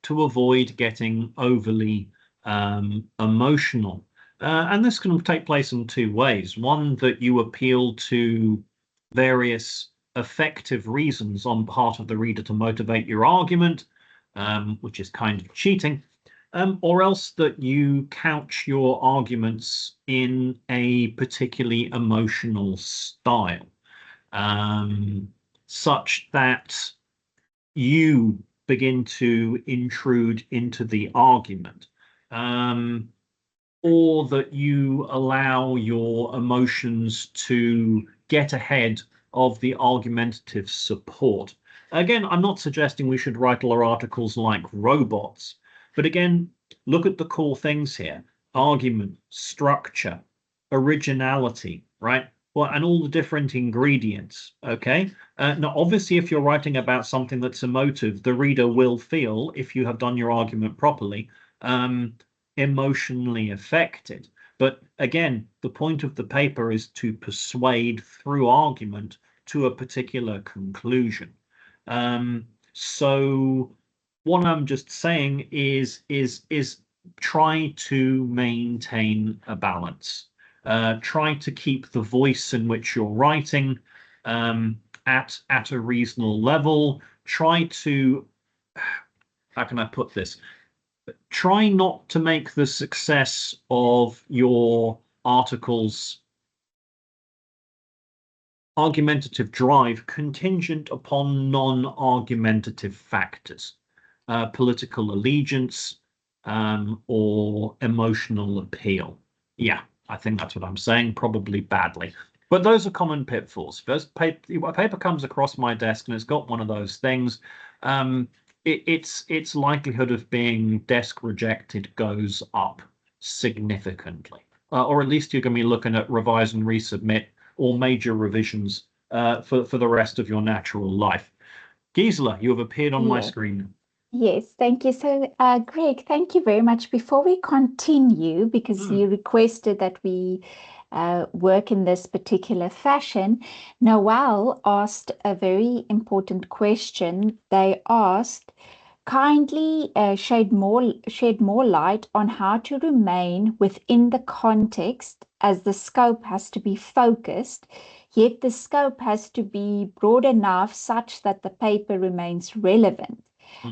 to avoid getting overly emotional. And this can take place in two ways. One, that you appeal to various effective reasons on part of the reader to motivate your argument, which is kind of cheating, or else that you couch your arguments in a particularly emotional style, such that you begin to intrude into the argument, or that you allow your emotions to get ahead of the argumentative support. Again, I'm not suggesting we should write our articles like robots, but again, look at the core things here: argument, structure, originality, right? Well, and all the different ingredients, okay? Now, obviously, if you're writing about something that's emotive, the reader will feel, if you have done your argument properly, emotionally affected. But again, the point of the paper is to persuade through argument to a particular conclusion. So what I'm just saying is try to maintain a balance. Try to keep the voice in which you're writing at a reasonable level. Try to, how can I put this? Try not to make the success of your articles' argumentative drive contingent upon non-argumentative factors, political allegiance, or emotional appeal. Yeah, I think that's what I'm saying, probably badly. But those are common pitfalls. First, a paper comes across my desk and it's got one of those things. Its likelihood of being desk rejected goes up significantly, or at least you're going to be looking at revise and resubmit or major revisions for the rest of your natural life. Gisela, you have appeared on my screen. Yes, thank you. So, Greg, thank you very much. Before we continue, because you requested that we work in this particular fashion, Noel asked a very important question. They asked, kindly shed more light on how to remain within the context, as the scope has to be focused, yet the scope has to be broad enough such that the paper remains relevant.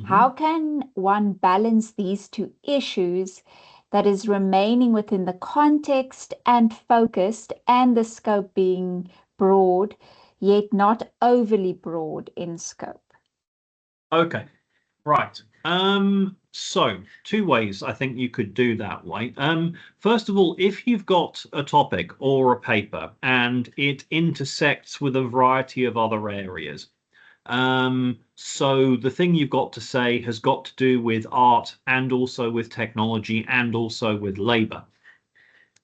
How can one balance these two issues, that is remaining within the context and focused, and the scope being broad, yet not overly broad in scope? Okay, right. So two ways I think you could do that way. First of all, if you've got a topic or a paper and it intersects with a variety of other areas, so the thing you've got to say has got to do with art and also with technology and also with labor.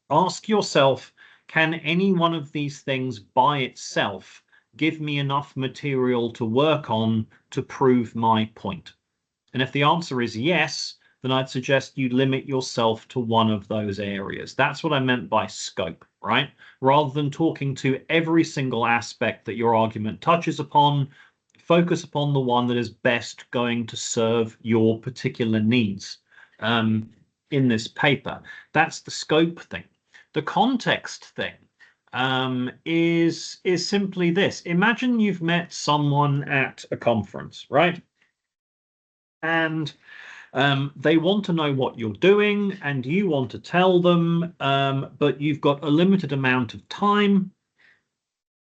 Ask yourself, can any one of these things by itself give me enough material to work on to prove my point? And if the answer is yes, then I'd suggest you limit yourself to one of those areas. That's what I meant by scope, right? Rather than talking to every single aspect that your argument touches upon, focus upon the one that is best going to serve your particular needs in this paper. That's the scope thing. The context thing is simply this. Imagine you've met someone at a conference, right? And they want to know what you're doing and you want to tell them, but you've got a limited amount of time.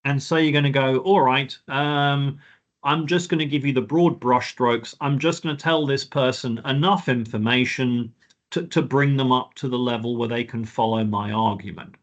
And so you're going to go, all right, I'm just going to give you the broad brushstrokes. I'm just going to tell this person enough information to bring them up to the level where they can follow my argument.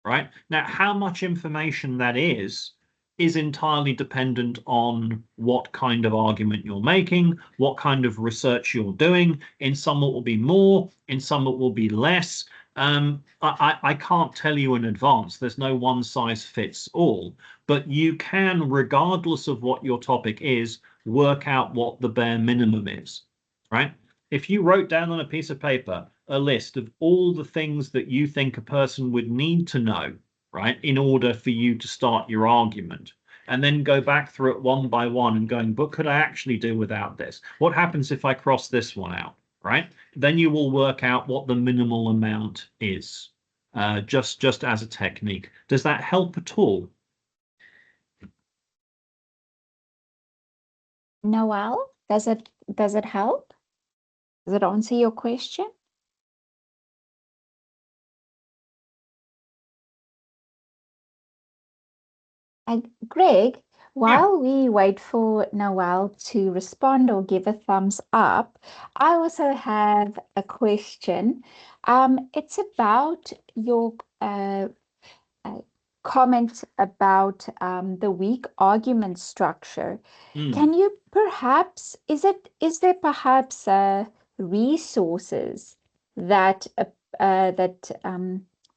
Right? Now, how much information that is entirely dependent on what kind of argument you're making, what kind of research you're doing. In some it will be more, in some it will be less. I can't tell you in advance. There's no one size fits all, but you can, regardless of what your topic is, work out what the bare minimum is, right? If you wrote down on a piece of paper a list of all the things that you think a person would need to know, right, in order for you to start your argument, and then go back through it one by one and going, but could I actually do without this? What happens if I cross this one out, right? Then you will work out what the minimal amount is, just as a technique. Does that help at all? Noel, does it help? Does it answer your question? Greg, while we wait for Noel to respond or give a thumbs up, I also have a question. It's about your comment about the weak argument structure. Can you perhaps, is there perhaps resources that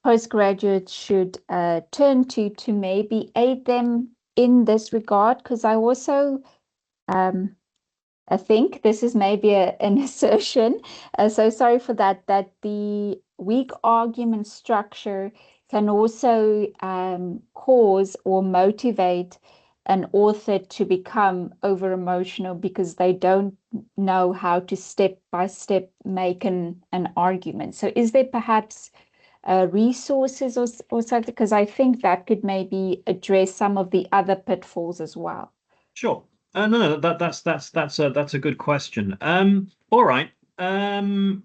postgraduates should turn to maybe aid them in this regard? Because I also I think this is maybe an assertion, so sorry for that, that the weak argument structure can also cause or motivate an author to become over emotional because they don't know how to step by step make an argument. So is there perhaps resources or something? Because I think that could maybe address some of the other pitfalls as well. Sure. No, that's a good question. All right.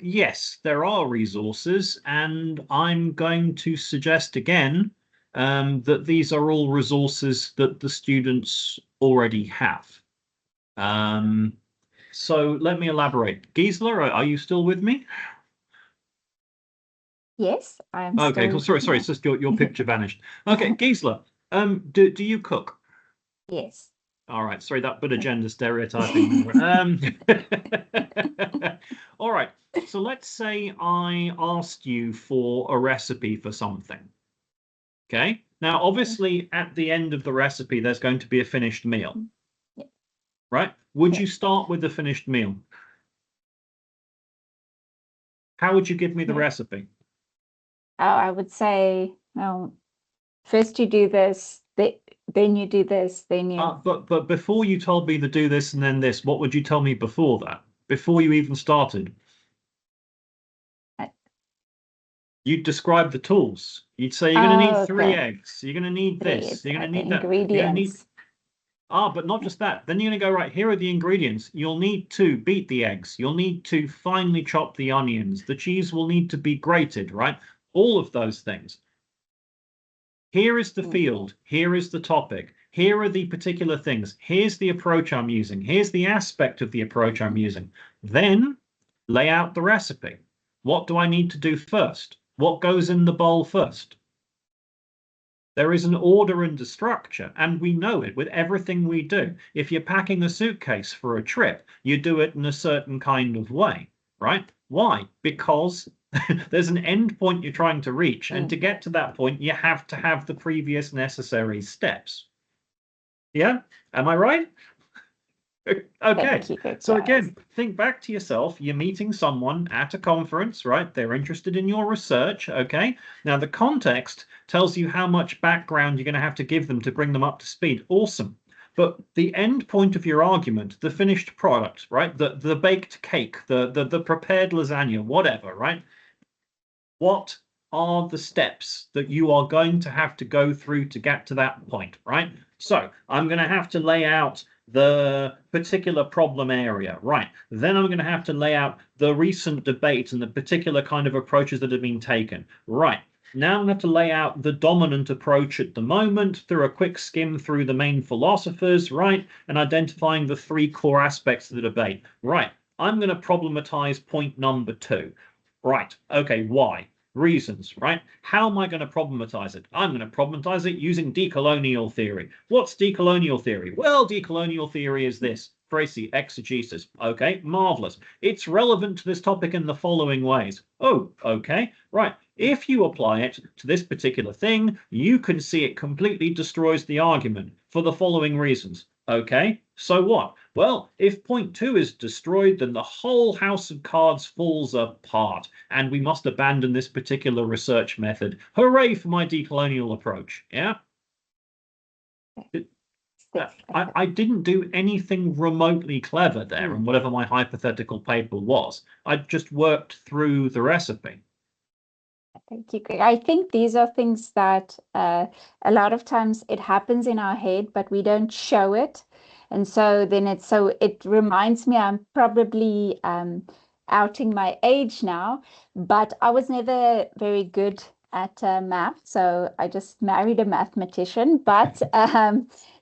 Yes, there are resources, and I'm going to suggest again that these are all resources that the students already have. So let me elaborate. Gisela, are you still with me? Yes, I am Okay, still. cool. Sorry, it's just your picture vanished. Okay, Gisela, do you cook? Yes. All right, sorry, that bit of gender stereotyping. All right, So let's say I asked you for a recipe for something. Okay. Now, obviously, at the end of the recipe, there's going to be a finished meal. Yeah. Right? Would you start with the finished meal? How would you give me the recipe? Oh, I would say, well, first you do this, then you do this, then you. But before you told me to do this and then this, what would you tell me before that? Before you even started? You'd describe the tools. You'd say you're going to need 3 eggs. You're going to need this. You're going to need that. Ingredients. But not just that. Then you're going to go, right, here are the ingredients. You'll need to beat the eggs. You'll need to finely chop the onions. The cheese will need to be grated, right? All of those things. Here is the field. Here is the topic. Here are the particular things. Here's the approach I'm using. Here's the aspect of the approach I'm using. Then lay out the recipe. What do I need to do first? What goes in the bowl first? There is an order and a structure, and we know it with everything we do. If you're packing a suitcase for a trip, you do it in a certain kind of way, right? Why? Because there's an end point you're trying to reach, and to get to that point, you have to have the previous necessary steps. Yeah? Am I right? Okay, so again, think back to yourself. You're meeting someone at a conference, right? They're interested in your research, okay? Now, the context tells you how much background you're going to have to give them to bring them up to speed. Awesome. But the end point of your argument, the finished product, right? The baked cake, the prepared lasagna, whatever, right? What are the steps that you are going to have to go through to get to that point, right? So I'm going to have to lay out the particular problem area, right? Then I'm going to have to lay out the recent debate and the particular kind of approaches that have been taken, right? Now I'm going to have to lay out the dominant approach at the moment through a quick skim through the main philosophers, right? And identifying the 3 core aspects of the debate, right? I'm going to problematize point number 2. Right, okay, why? Reasons, right? How am I going to problematize it? I'm going to problematize it using decolonial theory. What's decolonial theory? Well, decolonial theory is this. Tracy, exegesis. Okay, marvelous. It's relevant to this topic in the following ways. Oh, okay, right. If you apply it to this particular thing, you can see it completely destroys the argument for the following reasons. Okay, so what? Well, if point 2 is destroyed, then the whole house of cards falls apart, and we must abandon this particular research method. Hooray for my decolonial approach, yeah? I didn't do anything remotely clever there in whatever my hypothetical paper was. I just worked through the recipe. Thank you, Greg. I think these are things that a lot of times it happens in our head, but we don't show it. And so then it reminds me, I'm probably outing my age now, but I was never very good at math. So I just married a mathematician. But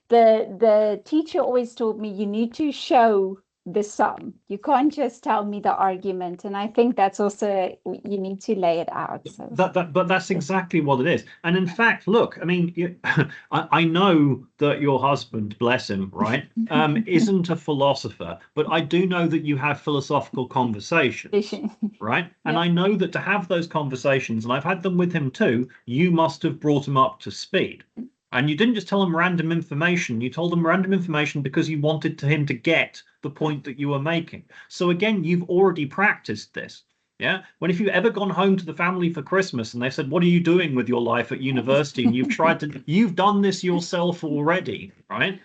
the teacher always told me you need to show the sum. You can't just tell me the argument. And I think that's also, you need to lay it out. So. But that's exactly what it is. And in fact, look, I mean, I know that your husband, bless him, right, isn't a philosopher, but I do know that you have philosophical conversations, right? And I know that to have those conversations, and I've had them with him too, you must have brought him up to speed. And you didn't just tell him random information. You told him random information because you wanted him to get the point that you were making. So again, you've already practiced this. Yeah. When if you've ever gone home to the family for Christmas and they said, what are you doing with your life at university? And you've done this yourself already, right?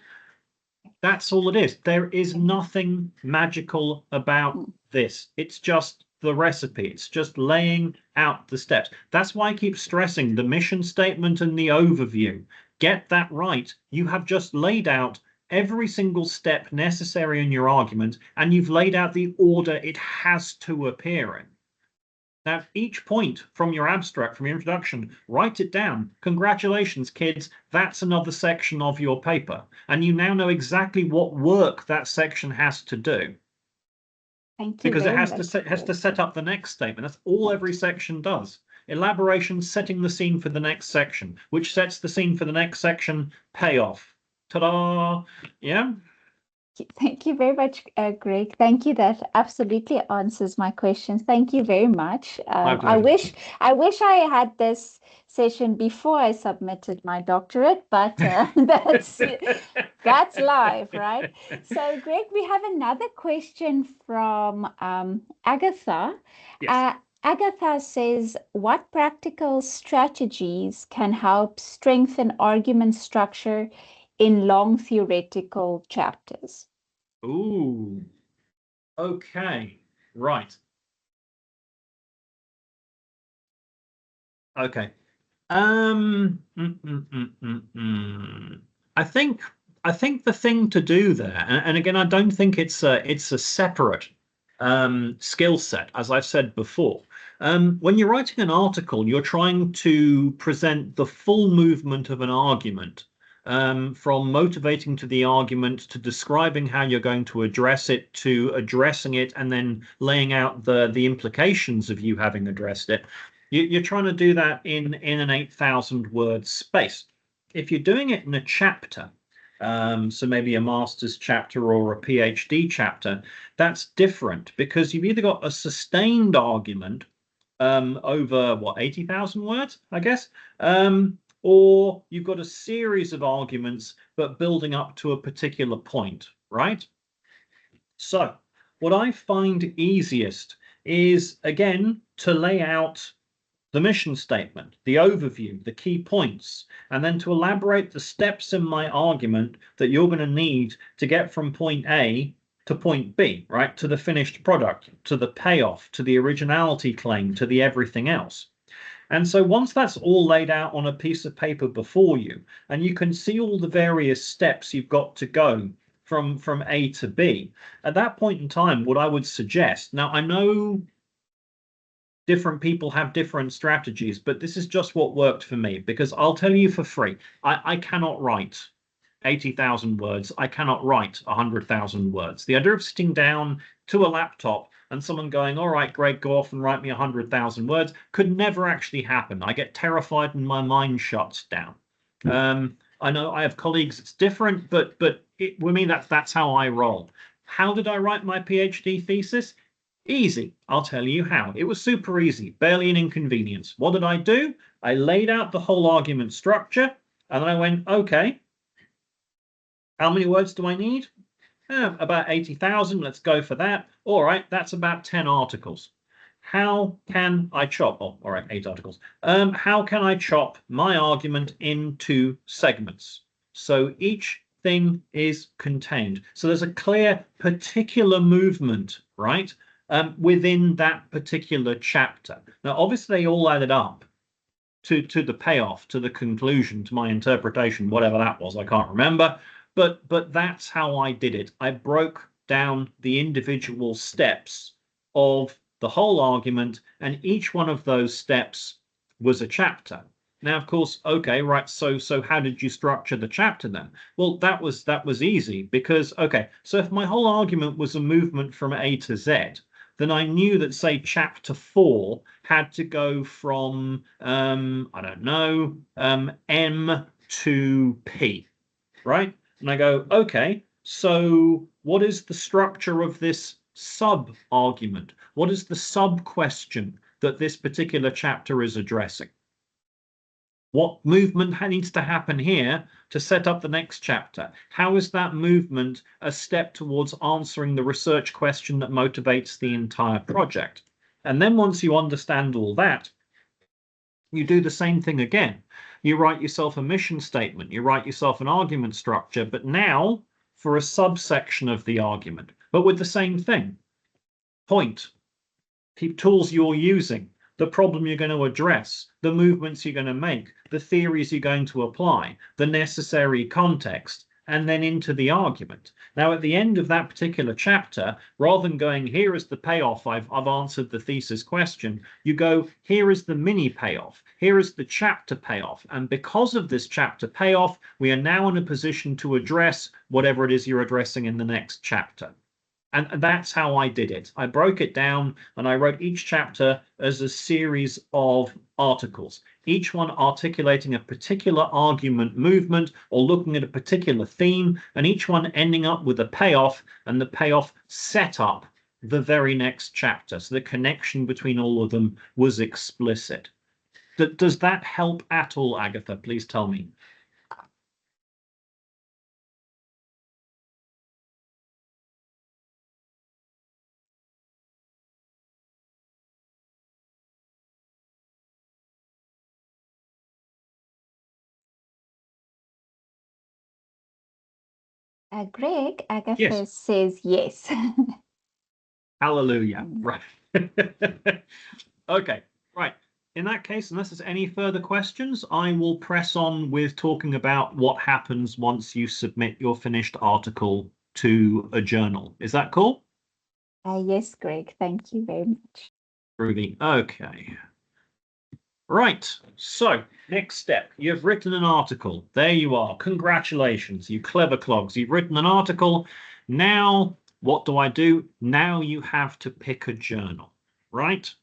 That's all it is. There is nothing magical about this. It's just the recipe. It's just laying out the steps. That's why I keep stressing the mission statement and the overview. Get that right. You have just laid out every single step necessary in your argument, and you've laid out the order it has to appear in. Now, each point from your abstract, from your introduction, write it down. Congratulations, kids. That's another section of your paper. And you now know exactly what work that section has to do. Thank you. Because it has to set up the next statement. That's all every section does. Elaboration, setting the scene for the next section, which sets the scene for the next section, payoff. Ta-da! Yeah? Thank you very much, Greg. Thank you. That absolutely answers my questions. Thank you very much. My pleasure. I wish I had this session before I submitted my doctorate, but that's life, right? So, Greg, we have another question from Agatha. Yes. Agatha says, what practical strategies can help strengthen argument structure in long theoretical chapters? Ooh. Okay. Right. Okay. I think the thing to do there, and again, I don't think it's a separate skill set, as I've said before. When you're writing an article, you're trying to present the full movement of an argument, from motivating to the argument to describing how you're going to address it to addressing it and then laying out the implications of you having addressed it. You're trying to do that in an 8,000 word space. If you're doing it in a chapter, so maybe a master's chapter or a PhD chapter, that's different because you've either got a sustained argument over what, 80,000 words, I guess, or you've got a series of arguments but building up to a particular point, right? So what I find easiest is, again, to lay out the mission statement, the overview, the key points, and then to elaborate the steps in my argument that you're going to need to get from point A to point B, right? To the finished product, to the payoff, to the originality claim, to the everything else. And so once that's all laid out on a piece of paper before you, and you can see all the various steps you've got to go from A to B, at that point in time, what I would suggest, now I know different people have different strategies, but this is just what worked for me, because I'll tell you for free, I cannot write 80,000 words. I cannot write 100,000 words. The idea of sitting down to a laptop and someone going, all right, Greg, go off and write me 100,000 words could never actually happen. I get terrified and my mind shuts down. I know I have colleagues, it's different, but with me, that's how I roll. How did I write my PhD thesis? Easy. I'll tell you how. It was super easy, barely an inconvenience. What did I do? I laid out the whole argument structure, and then I went, okay, how many words do I need? About 80,000. Let's go for that. All right, that's about 10 articles. How can I chop? Oh, all right, 8 articles. How can I chop my argument into segments so each thing is contained? So there's a clear particular movement, right? Within that particular chapter. Now, obviously, they all added up to the payoff, to the conclusion, to my interpretation, whatever that was, I can't remember. But that's how I did it. I broke down the individual steps of the whole argument, and each one of those steps was a chapter. Now, of course, okay, right. So how did you structure the chapter then? Well, that was easy because, okay, so if my whole argument was a movement from A to Z, then I knew that, say, chapter 4 had to go from, I don't know, M to P, right? And I go, okay, so what is the structure of this sub-argument? What is the sub-question that this particular chapter is addressing? What movement needs to happen here to set up the next chapter? How is that movement a step towards answering the research question that motivates the entire project? And then once you understand all that, you do the same thing again. You write yourself a mission statement, you write yourself an argument structure, but now for a subsection of the argument, but with the same thing. Point, tools you're using, the problem you're going to address, the movements you're going to make, the theories you're going to apply, the necessary context, and then into the argument. Now, at the end of that particular chapter, rather than going, here is the payoff, I've answered the thesis question, you go, here is the mini payoff, here is the chapter payoff. And because of this chapter payoff, we are now in a position to address whatever it is you're addressing in the next chapter. And that's how I did it. I broke it down and I wrote each chapter as a series of articles, each one articulating a particular argument movement or looking at a particular theme, and each one ending up with a payoff, and the payoff set up the very next chapter. So the connection between all of them was explicit. Does that help at all, Agatha? Please tell me. Greg, Agatha Yes. says yes. Hallelujah. Right. Okay. Right. In that case, unless there's any further questions, I will press on with talking about what happens once you submit your finished article to a journal. Is that cool? Yes, Greg. Thank you very much. Groovy. Okay. Right. So, next step. You've written an article. There you are. Congratulations, you clever clogs. You've written an article. Now, what do I do? Now you have to pick a journal, right?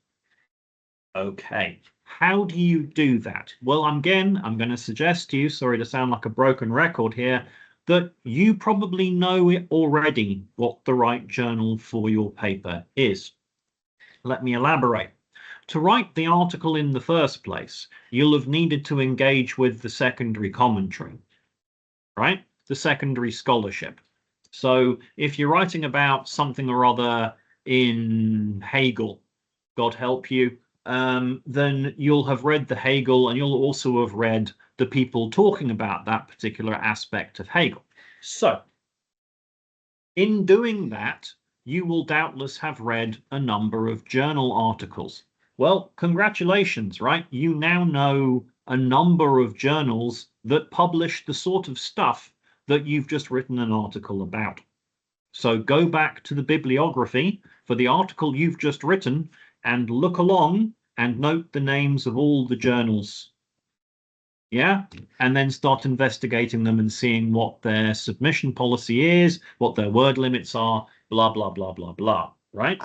Okay. How do you do that? Well, I'm going to suggest to you, sorry to sound like a broken record here, that you probably know it already what the right journal for your paper is. Let me elaborate. To write the article in the first place, you'll have needed to engage with the secondary commentary, right? The secondary scholarship. So if you're writing about something or other in Hegel, God help you, then you'll have read the Hegel, and you'll also have read the people talking about that particular aspect of Hegel. So in doing that, you will doubtless have read a number of journal articles. Well, congratulations, right? You now know a number of journals that publish the sort of stuff that you've just written an article about. So go back to the bibliography for the article you've just written and look along and note the names of all the journals. Yeah, and then start investigating them and seeing what their submission policy is, what their word limits are, blah, blah, blah, blah, blah, right?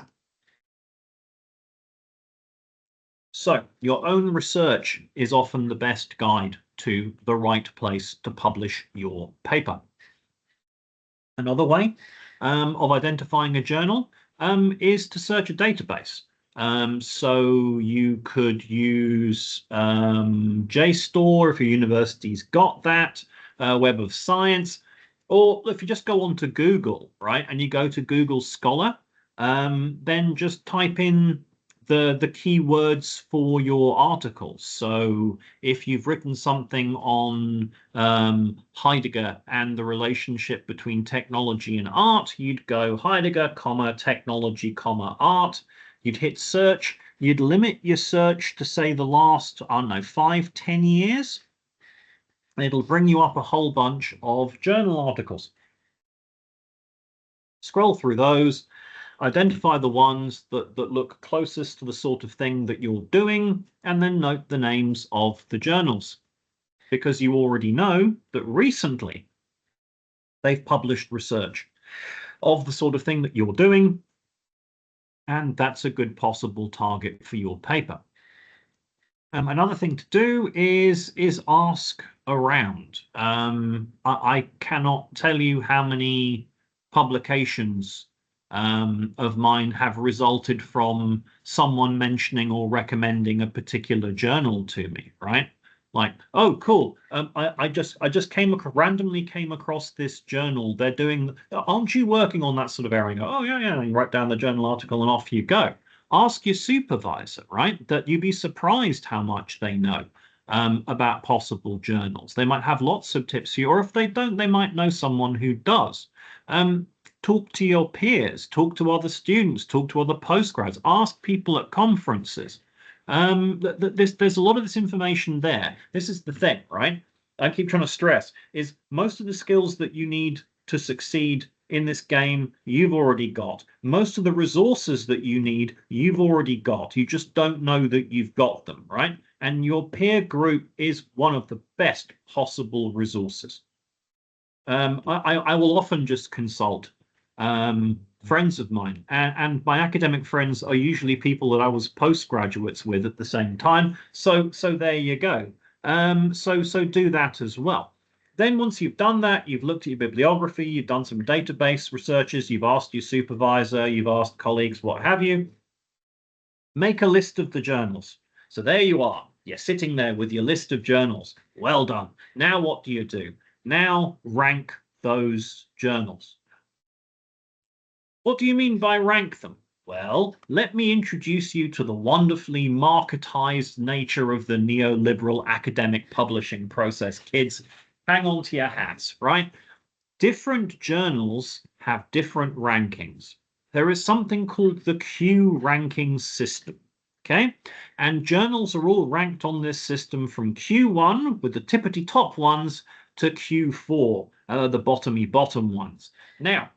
So your own research is often the best guide to the right place to publish your paper. Another way of identifying a journal is to search a database. So you could use JSTOR if your university's got that, Web of Science, or if you just go on to Google, right, and you go to Google Scholar, then just type in the keywords for your articles. So if you've written something on Heidegger and the relationship between technology and art, you'd go Heidegger, comma, technology, comma, art. You'd hit search. You'd limit your search to, say, the last, I don't know, 5-10 years. It'll bring you up a whole bunch of journal articles. Scroll through those. Identify the ones that look closest to the sort of thing that you're doing, and then note the names of the journals, because you already know that recently they've published research of the sort of thing that you're doing, and that's a good possible target for your paper. Another thing to do is ask around. I cannot tell you how many publications of mine have resulted from someone mentioning or recommending a particular journal to me, right? Like, oh, cool. I just randomly came across this journal. They're doing, aren't you working on that sort of area? Oh, yeah, yeah. And you write down the journal article and off you go. Ask your supervisor, right? That you'd be surprised how much they know about possible journals. They might have lots of tips for you, or if they don't, they might know someone who does. Talk to your peers, talk to other students, talk to other postgrads, ask people at conferences. There's a lot of this information there. This is the thing, right? I keep trying to stress is most of the skills that you need to succeed in this game, you've already got. Most of the resources that you need, you've already got. You just don't know that you've got them, right? And your peer group is one of the best possible resources. I will often just consult friends of mine, and my academic friends are usually people that I was postgraduates with at the same time. So there you go. So do that as well. Then once you've done that, you've looked at your bibliography, you've done some database researches, you've asked your supervisor, you've asked colleagues, what have you. Make a list of the journals. So there you are. You're sitting there with your list of journals. Well done. Now what do you do? Now rank those journals. What do you mean by rank them? Well, let me introduce you to the wonderfully marketized nature of the neoliberal academic publishing process. Kids, hang on to your hats, right? Different journals have different rankings. There is something called the Q ranking system, okay? And journals are all ranked on this system from Q1 with the tippity top ones to Q4, the bottom ones. Now,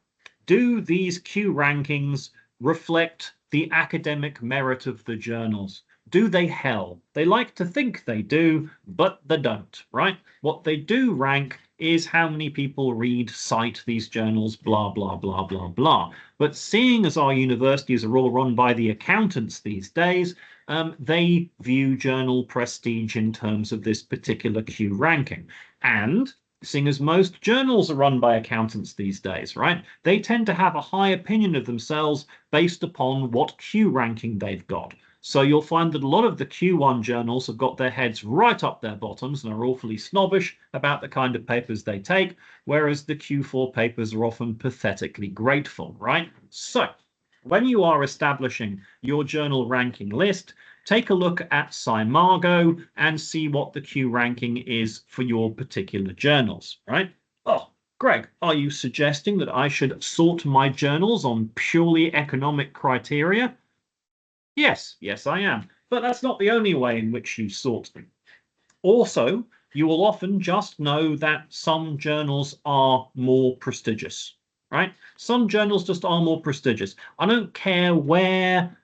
do these Q rankings reflect the academic merit of the journals? Do they? Hell, they like to think they do, but they don't, right? What they do rank is how many people read, cite these journals, blah, blah, blah, blah, blah. But seeing as our universities are all run by the accountants these days, they view journal prestige in terms of this particular Q ranking. And seeing as most journals are run by accountants these days, right? They tend to have a high opinion of themselves based upon what Q ranking they've got. So you'll find that a lot of the Q1 journals have got their heads right up their bottoms and are awfully snobbish about the kind of papers they take, whereas the Q4 papers are often pathetically grateful, right? So when you are establishing your journal ranking list, take a look at Scimago and see what the Q ranking is for your particular journals, right? Oh, Greg, are you suggesting that I should sort my journals on purely economic criteria? Yes, I am. But that's not the only way in which you sort them. Also, you will often just know that some journals are more prestigious, right? Some journals just are more prestigious. I don't care where,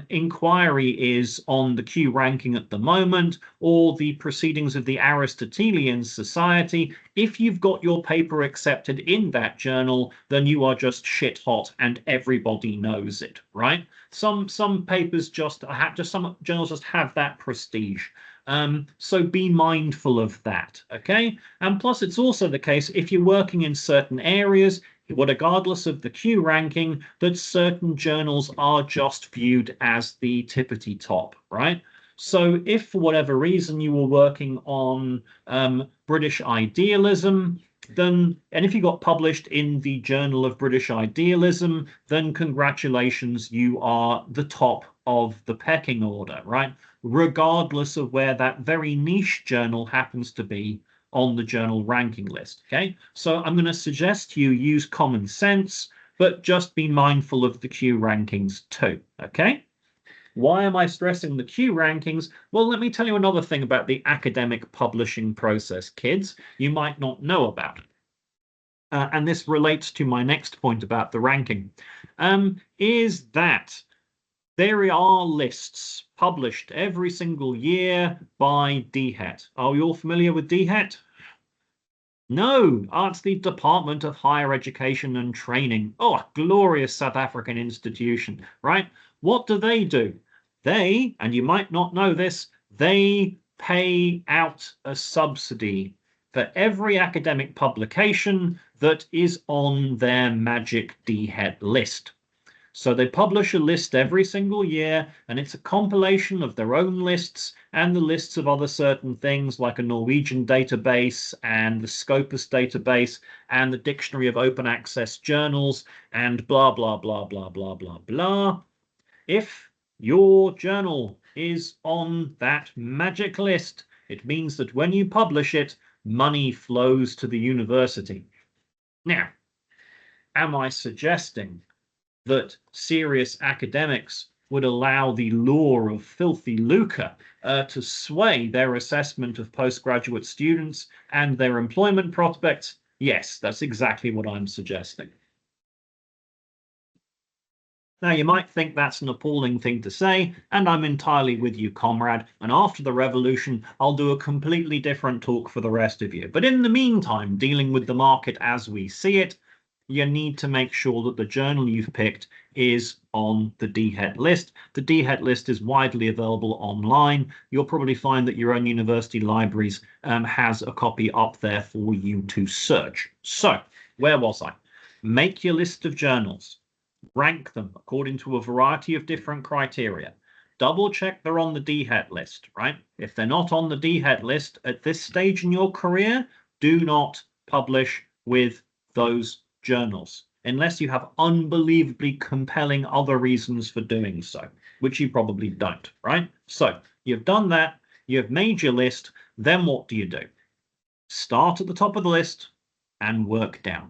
inquiry is on the Q ranking at the moment, or the proceedings of the Aristotelian Society. If you've got your paper accepted in that journal, then you are just shit hot and everybody knows it, right? Some papers some journals just have that prestige. So be mindful of that, okay? And plus, it's also the case if you're working in certain areas, regardless of the Q ranking, that certain journals are just viewed as the tippity top, right? So if for whatever reason you were working on British idealism, and if you got published in the Journal of British Idealism, then congratulations, you are the top of the pecking order, right? Regardless of where that very niche journal happens to be on the journal ranking list, okay? So I'm going to suggest you use common sense, but just be mindful of the Q rankings too, okay? Why am I stressing the Q rankings? Well, let me tell you another thing about the academic publishing process, kids, you might not know about. And this relates to my next point about the ranking, is that there are lists published every single year by DHET. Are we all familiar with DHET? No, it's the Department of Higher Education and Training. Oh, a glorious South African institution, right? What do? They, and you might not know this, they pay out a subsidy for every academic publication that is on their magic DHET list. So they publish a list every single year, and it's a compilation of their own lists and the lists of other certain things like a Norwegian database and the Scopus database and the Dictionary of Open Access Journals and blah, blah, blah, blah, blah, blah, blah. If your journal is on that magic list, it means that when you publish it, money flows to the university. Now, am I suggesting that serious academics would allow the law of filthy lucre to sway their assessment of postgraduate students and their employment prospects? Yes, that's exactly what I'm suggesting. Now, you might think that's an appalling thing to say, and I'm entirely with you, comrade, and after the revolution, I'll do a completely different talk for the rest of you. But in the meantime, dealing with the market as we see it, you need to make sure that the journal you've picked is on the DHET list. The DHET list is widely available online. You'll probably find that your own university libraries has a copy up there for you to search. So, where was I? Make your list of journals. Rank them according to a variety of different criteria. Double check they're on the DHET list, right? If they're not on the DHET list at this stage in your career, do not publish with those journals unless you have unbelievably compelling other reasons for doing so, which you probably don't, right? So you've done that, you've made your list, then what do you do? Start at the top of the list and work down.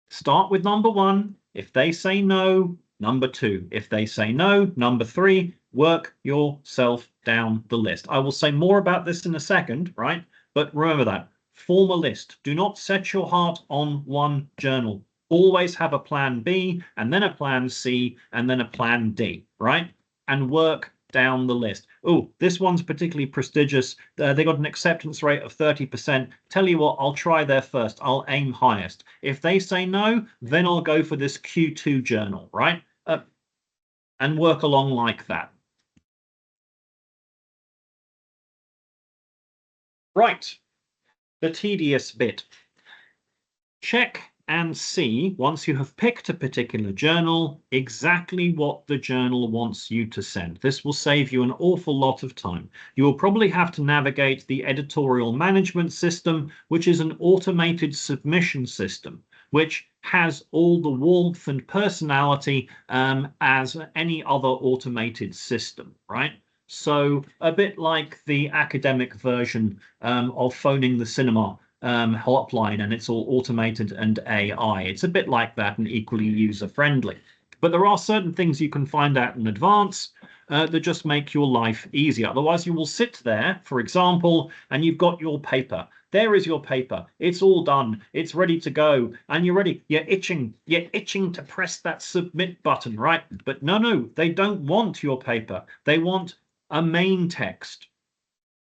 Start with number 1. If they say no, number 2. If they say no, number 3. Work yourself down the list. I will say more about this in a second, right? But remember that. Form a list. Do not set your heart on one journal. Always have a plan B, and then a plan C, and then a plan D, right? And work down the list. Oh, this one's particularly prestigious. They got an acceptance rate of 30%. Tell you what, I'll try there first. I'll aim highest. If they say no, then I'll go for this Q2 journal, right? And work along like that. Right, the tedious bit. Check and see, once you have picked a particular journal, exactly what the journal wants you to send. This will save you an awful lot of time. You will probably have to navigate the editorial management system, which is an automated submission system, which has all the warmth and personality as any other automated system, right? So a bit like the academic version of phoning the cinema hotline, and it's all automated and AI. It's a bit like that and equally user-friendly. But there are certain things you can find out in advance that just make your life easier. Otherwise, you will sit there, for example, and you've got your paper. There is your paper. It's all done. It's ready to go. And you're ready. You're itching to press that submit button, right? But no, they don't want your paper. They want a main text.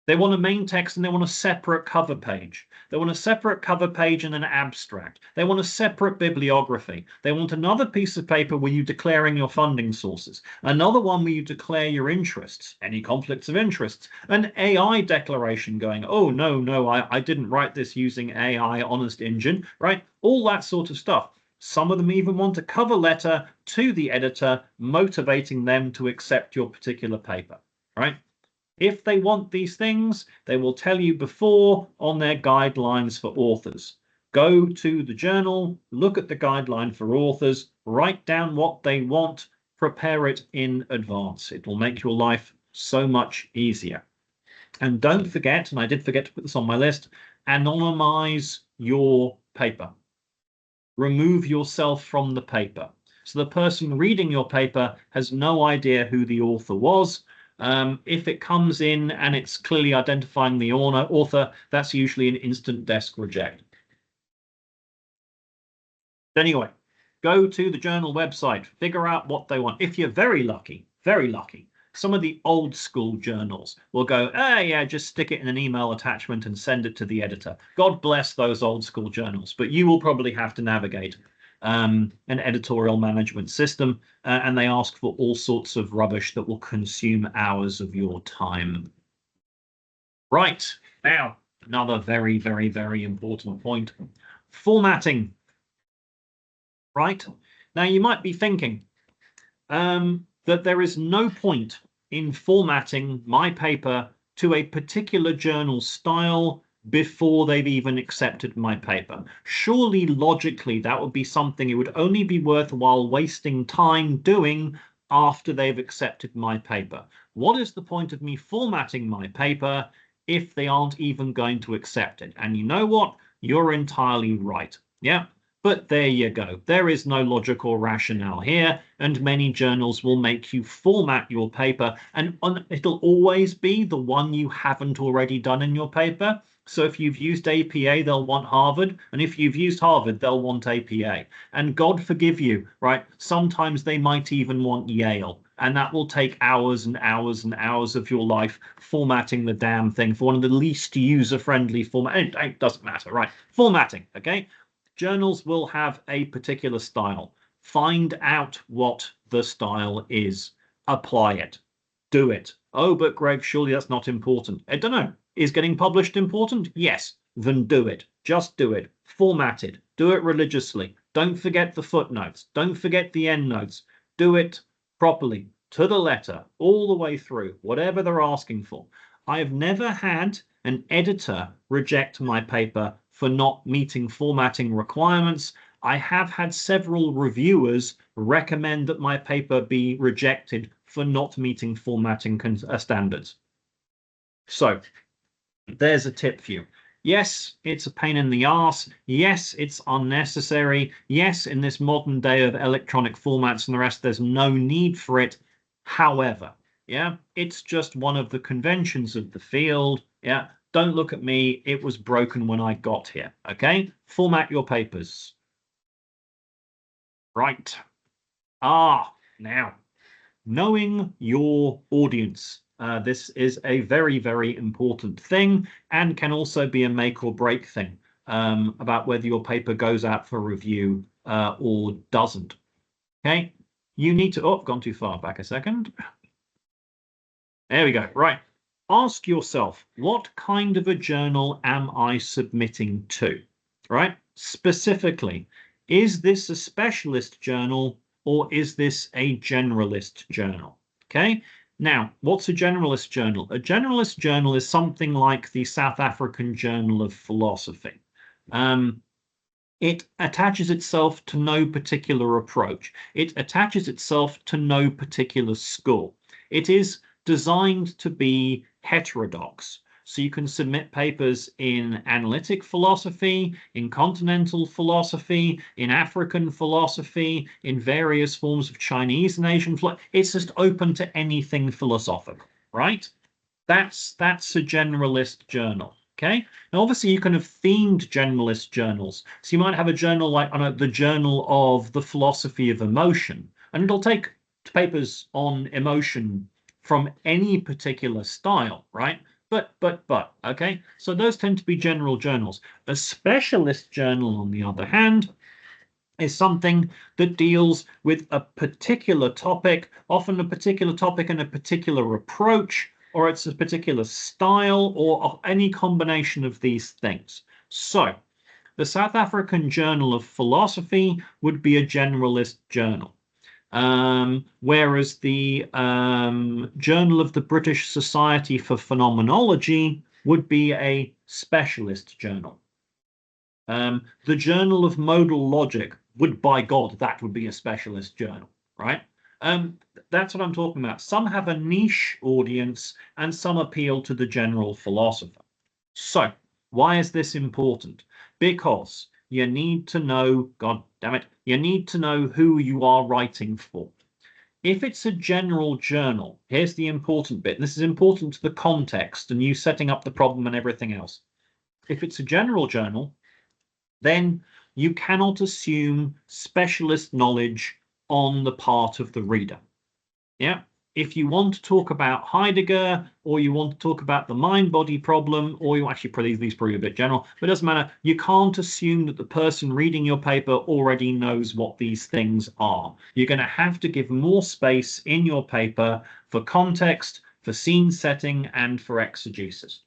They want a main text and they want a separate cover page. They want a separate cover page and an abstract. They want a separate bibliography. They want another piece of paper where you're declaring your funding sources. Another one where you declare your interests, any conflicts of interests. An AI declaration going, oh, no, I didn't write this using AI honest engine, right? All that sort of stuff. Some of them even want a cover letter to the editor motivating them to accept your particular paper, right? If they want these things, they will tell you before on their guidelines for authors. Go to the journal, look at the guideline for authors, write down what they want, prepare it in advance. It will make your life so much easier. And don't forget, and I did forget to put this on my list, anonymize your paper. Remove yourself from the paper. So the person reading your paper has no idea who the author was. If it comes in and it's clearly identifying the author, that's usually an instant desk reject. Anyway, go to the journal website, figure out what they want. If you're very lucky, some of the old school journals will go, yeah, just stick it in an email attachment and send it to the editor. God bless those old school journals, but you will probably have to navigate an editorial management system, and they ask for all sorts of rubbish that will consume hours of your time. Right, now, another very, very, very important point. Formatting. Right, now you might be thinking that there is no point in formatting my paper to a particular journal style before they've even accepted my paper. Surely, logically, that would be something it would only be worthwhile wasting time doing after they've accepted my paper. What is the point of me formatting my paper if they aren't even going to accept it? And you know what? You're entirely right. Yeah. But there you go. There is no logical rationale here, and many journals will make you format your paper, and it'll always be the one you haven't already done in your paper. So if you've used APA, they'll want Harvard, and if you've used Harvard, they'll want APA. And God forgive you, right? Sometimes they might even want Yale, and that will take hours and hours and hours of your life formatting the damn thing for one of the least user-friendly format. It doesn't matter, right? Formatting, okay? journals will have a particular style. Find out what the style is. Apply it. Do it. Oh, but Greg, surely that's not important. I don't know. Is getting published important? Yes. Then do it. Just do it. Format it. Do it religiously. Don't forget the footnotes. Don't forget the endnotes. Do it properly, to the letter, all the way through, whatever they're asking for. I've never had an editor reject my paper for not meeting formatting requirements. I have had several reviewers recommend that my paper be rejected for not meeting formatting standards. So there's a tip for you. Yes, it's a pain in the arse. Yes, it's unnecessary. Yes, in this modern day of electronic formats and the rest, there's no need for it. However, yeah, it's just one of the conventions of the field. Yeah, don't look at me. It was broken when I got here. Okay, format your papers. Right. Now, knowing your audience. This is a very, very important thing and can also be a make or break thing about whether your paper goes out for review or doesn't. Okay, you need to, oh, I've gone too far, back a second. There we go, right. Ask yourself, what kind of a journal am I submitting to, right? Specifically, is this a specialist journal or is this a generalist journal? Okay, now, what's a generalist journal? A generalist journal is something like the South African Journal of Philosophy. It attaches itself to no particular approach. It attaches itself to no particular school. It is designed to be heterodox. So you can submit papers in analytic philosophy, in continental philosophy, in African philosophy, in various forms of Chinese and Asian philosophy. It's just open to anything philosophical, right? That's a generalist journal. Okay. Now, obviously, you can have themed generalist journals. So you might have a journal like the Journal of the Philosophy of Emotion, and it'll take papers on emotion from any particular style, right? But, okay. So those tend to be general journals. A specialist journal, on the other hand, is something that deals with a particular topic, often a particular topic and a particular approach, or it's a particular style, or any combination of these things. So the South African Journal of Philosophy would be a generalist journal. Whereas the Journal of the British Society for Phenomenology would be a specialist journal. The Journal of Modal Logic would, by God, that would be a specialist journal, right? That's what I'm talking about. Some have a niche audience and some appeal to the general philosopher. So why is this important? Because you need to know, God damn it, you need to know who you are writing for. If it's a general journal, here's the important bit. This is important to the context and you setting up the problem and everything else. If it's a general journal, then you cannot assume specialist knowledge on the part of the reader. Yeah. If you want to talk about Heidegger, or you want to talk about the mind-body problem, or you actually probably these probably a bit general, but it doesn't matter. You can't assume that the person reading your paper already knows what these things are. You're going to have to give more space in your paper for context, for scene setting, and for exegesis.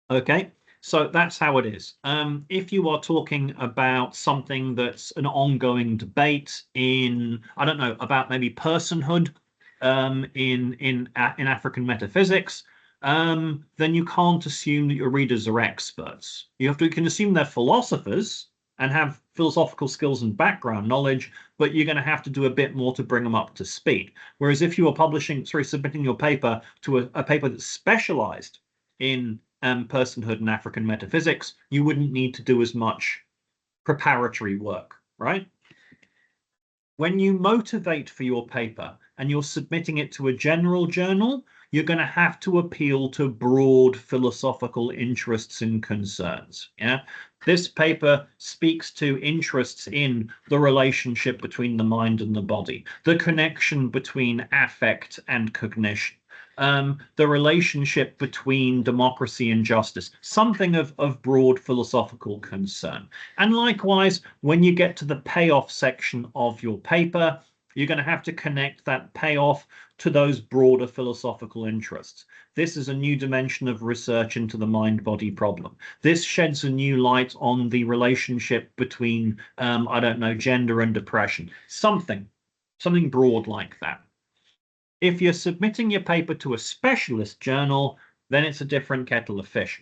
Okay. So that's how it is. If you are talking about something that's an ongoing debate in, I don't know, about maybe personhood in African metaphysics, then you can't assume that your readers are experts. You can assume they're philosophers and have philosophical skills and background knowledge, but you're going to have to do a bit more to bring them up to speed. Whereas if you are submitting your paper to a paper that's specialized in personhood and African metaphysics, you wouldn't need to do as much preparatory work, right? When you motivate for your paper and you're submitting it to a general journal, you're going to have to appeal to broad philosophical interests and concerns. Yeah, this paper speaks to interests in the relationship between the mind and the body, the connection between affect and cognition, the relationship between democracy and justice, something of broad philosophical concern. And likewise, when you get to the payoff section of your paper, you're going to have to connect that payoff to those broader philosophical interests. This is a new dimension of research into the mind-body problem. This sheds a new light on the relationship between, I don't know, gender and depression. Something broad like that. If you're submitting your paper to a specialist journal, then it's a different kettle of fish.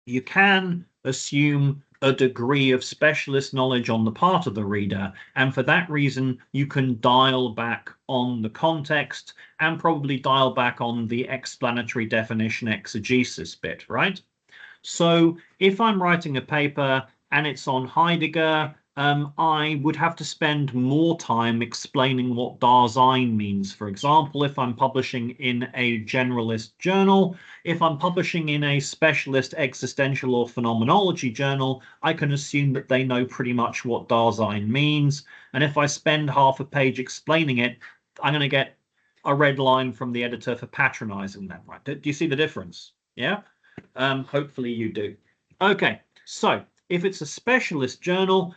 You can assume a degree of specialist knowledge on the part of the reader, and for that reason, you can dial back on the context and probably dial back on the explanatory definition exegesis bit, right? So if I'm writing a paper and it's on Heidegger, I would have to spend more time explaining what Dasein means. For example, if I'm publishing in a generalist journal, if I'm publishing in a specialist existential or phenomenology journal, I can assume that they know pretty much what Dasein means. And if I spend half a page explaining it, I'm going to get a red line from the editor for patronizing them, right? Do you see the difference? Yeah? Hopefully you do. Okay, so if it's a specialist journal,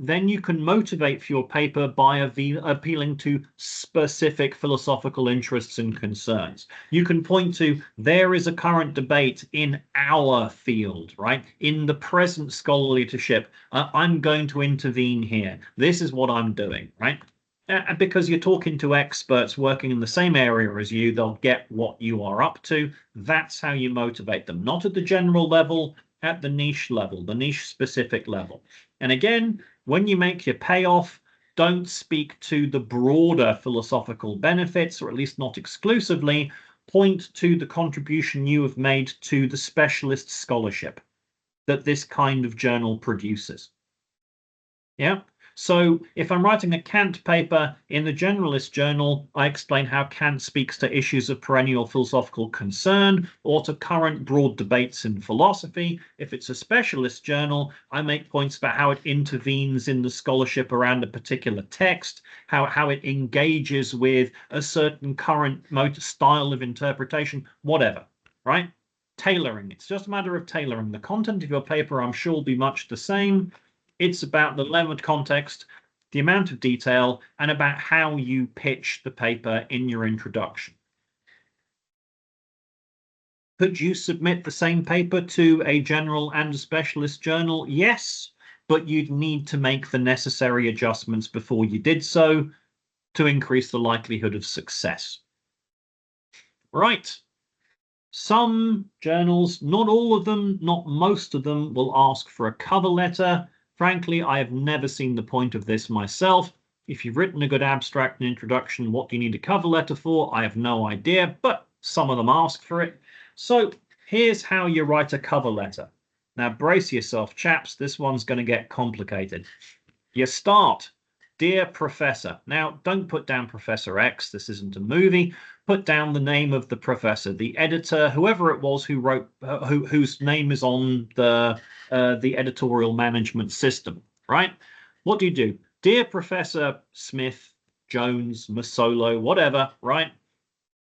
then you can motivate for your paper by appealing to specific philosophical interests and concerns. You can point to, there is a current debate in our field, right? In the present scholarly leadership, I'm going to intervene here. This is what I'm doing, right? And because you're talking to experts working in the same area as you, they'll get what you are up to. That's how you motivate them, not at the general level, at the niche level, the niche specific level. And again, when you make your payoff, don't speak to the broader philosophical benefits, or at least not exclusively. Point to the contribution you have made to the specialist scholarship that this kind of journal produces. Yeah. So if I'm writing a Kant paper in the generalist journal, I explain how Kant speaks to issues of perennial philosophical concern or to current broad debates in philosophy. If it's a specialist journal, I make points about how it intervenes in the scholarship around a particular text, how it engages with a certain current style of interpretation, whatever, right? Tailoring. It's just a matter of tailoring. The content of your paper, I'm sure, will be much the same. It's about the level of context, the amount of detail, and about how you pitch the paper in your introduction. Could you submit the same paper to a general and a specialist journal? Yes, but you'd need to make the necessary adjustments before you did so to increase the likelihood of success. Right. Some journals, not all of them, not most of them, will ask for a cover letter. Frankly, I have never seen the point of this myself. If you've written a good abstract and introduction, what do you need a cover letter for? I have no idea, but some of them ask for it. So here's how you write a cover letter. Now brace yourself, chaps. This one's going to get complicated. You start, dear Professor. Now don't put down Professor X. This isn't a movie. Put down the name of the professor, the editor, whoever it was who wrote, whose name is on the editorial management system, right? What do? Dear Professor Smith, Jones, Masolo, whatever, right?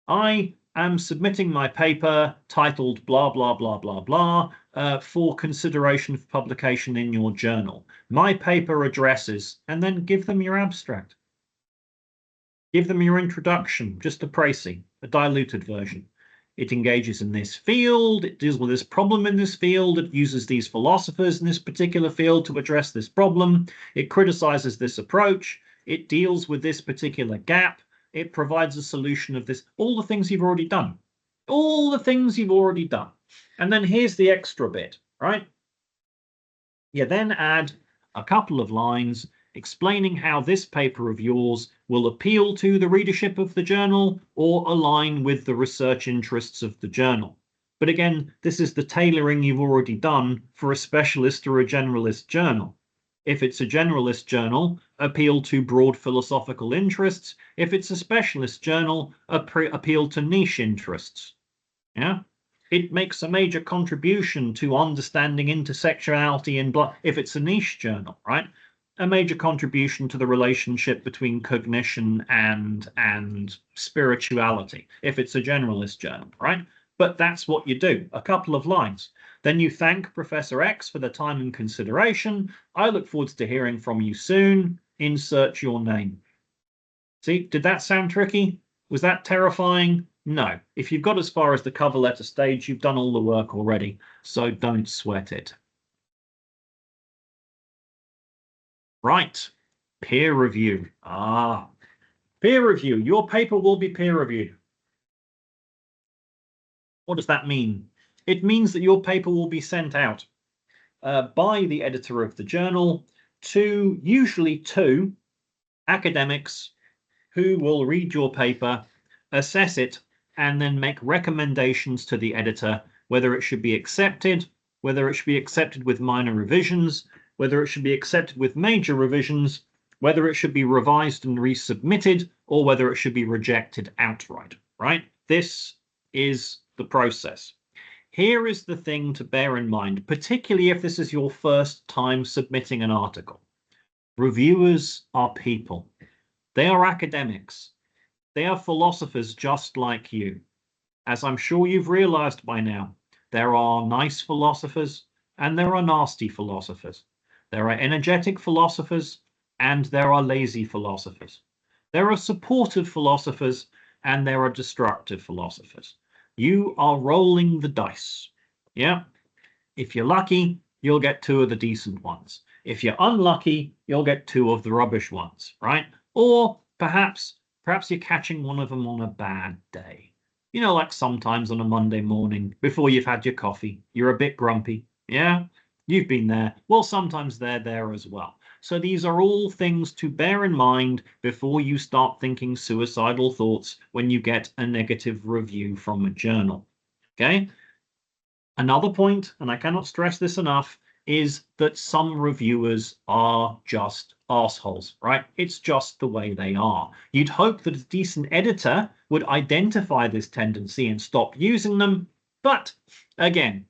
I am submitting my paper titled blah, blah, blah, blah, blah, for consideration for publication in your journal. My paper addresses, and then give them your abstract. Give them your introduction, just a précis, a diluted version. It engages in this field, it deals with this problem in this field, it uses these philosophers in this particular field to address this problem, it criticizes this approach, it deals with this particular gap, it provides a solution of this, all the things you've already done. All the things you've already done. And then here's the extra bit, right? You then add a couple of lines explaining how this paper of yours will appeal to the readership of the journal or align with the research interests of the journal. But again, this is the tailoring you've already done for a specialist or a generalist journal. If it's a generalist journal, appeal to broad philosophical interests. If it's a specialist journal, appeal to niche interests. Yeah? It makes a major contribution to understanding intersectionality in if it's a niche journal, right? a major contribution to the relationship between cognition and spirituality, if it's a generalist journal, right? But that's what you do, a couple of lines. Then you thank Professor X for the time and consideration. I look forward to hearing from you soon. Insert your name. See, did that sound tricky? Was that terrifying? No. If you've got as far as the cover letter stage, you've done all the work already, so don't sweat it. Right, peer review. Peer review. Your paper will be peer reviewed. What does that mean? It means that your paper will be sent out by the editor of the journal to usually two academics who will read your paper, assess it, and then make recommendations to the editor, whether it should be accepted, whether it should be accepted with minor revisions, whether it should be accepted with major revisions, whether it should be revised and resubmitted, or whether it should be rejected outright, right? This is the process. Here is the thing to bear in mind, particularly if this is your first time submitting an article. Reviewers are people. They are academics. They are philosophers just like you. As I'm sure you've realized by now, there are nice philosophers and there are nasty philosophers. There are energetic philosophers and there are lazy philosophers. There are supportive philosophers and there are destructive philosophers. You are rolling the dice. Yeah. If you're lucky, you'll get two of the decent ones. If you're unlucky, you'll get two of the rubbish ones, right? Or perhaps you're catching one of them on a bad day. You know, like sometimes on a Monday morning before you've had your coffee, you're a bit grumpy. Yeah, you've been there. Well, sometimes they're there as well. So these are all things to bear in mind before you start thinking suicidal thoughts when you get a negative review from a journal. Okay? Another point, and I cannot stress this enough, is that some reviewers are just assholes, right? It's just the way they are. You'd hope that a decent editor would identify this tendency and stop using them, but again,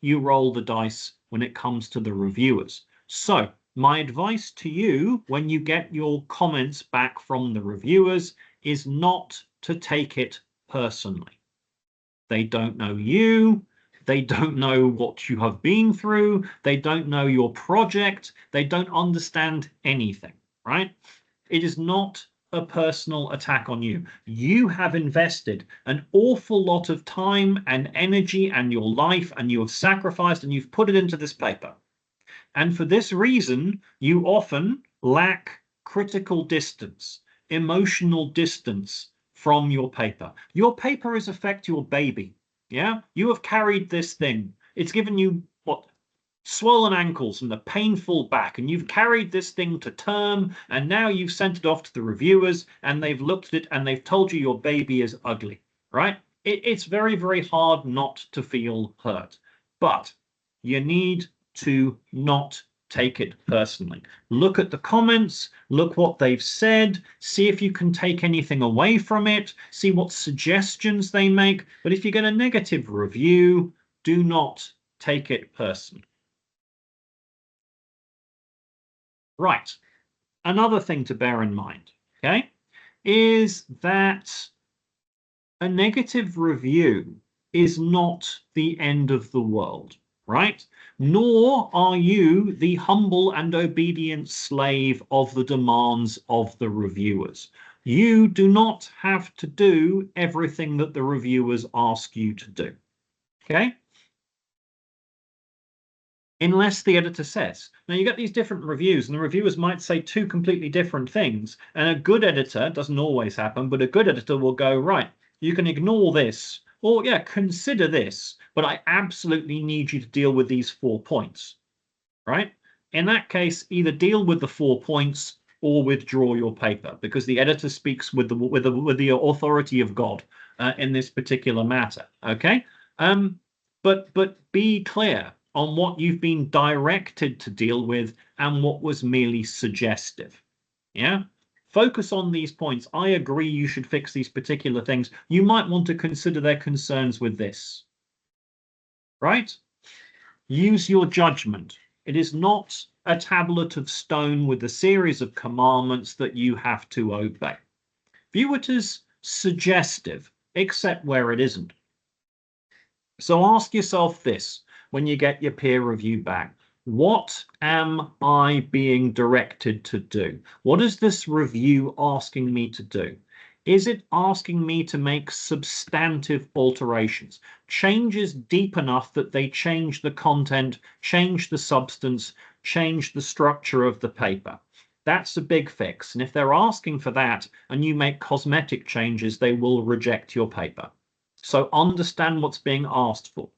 you roll the dice when it comes to the reviewers. So my advice to you when you get your comments back from the reviewers is not to take it personally. They don't know you. They don't know what you have been through. They don't know your project. They don't understand anything, right? It is not a personal attack on you. You have invested an awful lot of time and energy and your life, and you have sacrificed and you've put it into this paper. And for this reason, you often lack critical distance, emotional distance from your paper. Your paper is in effect your baby. Yeah, you have carried this thing. It's given you what? Swollen ankles and a painful back, and you've carried this thing to term, and now you've sent it off to the reviewers, and they've looked at it and they've told you your baby is ugly, right? It's very, very hard not to feel hurt, but you need to not take it personally. Look at the comments, look what they've said, see if you can take anything away from it, see what suggestions they make. But if you get a negative review, do not take it personally. Right. Another thing to bear in mind, okay, is that a negative review is not the end of the world. Right? Nor are you the humble and obedient slave of the demands of the reviewers. You do not have to do everything that the reviewers ask you to do. Okay? Unless the editor says. Now, you get these different reviews, and the reviewers might say two completely different things. And a good editor, doesn't always happen, but a good editor will go, right, you can ignore this. Or, yeah, consider this, but I absolutely need you to deal with these 4 points, right? In that case, either deal with the 4 points or withdraw your paper, because the editor speaks with the authority of God in this particular matter, okay? But be clear on what you've been directed to deal with and what was merely suggestive, yeah? Focus on these points. I agree you should fix these particular things. You might want to consider their concerns with this, right? Use your judgment. It is not a tablet of stone with a series of commandments that you have to obey. View it as suggestive, except where it isn't. So ask yourself this when you get your peer review back. What am I being directed to do? What is this review asking me to do? Is it asking me to make substantive alterations, changes deep enough that they change the content, change the substance, change the structure of the paper? That's a big fix. And if they're asking for that and you make cosmetic changes, they will reject your paper. So understand what's being asked for.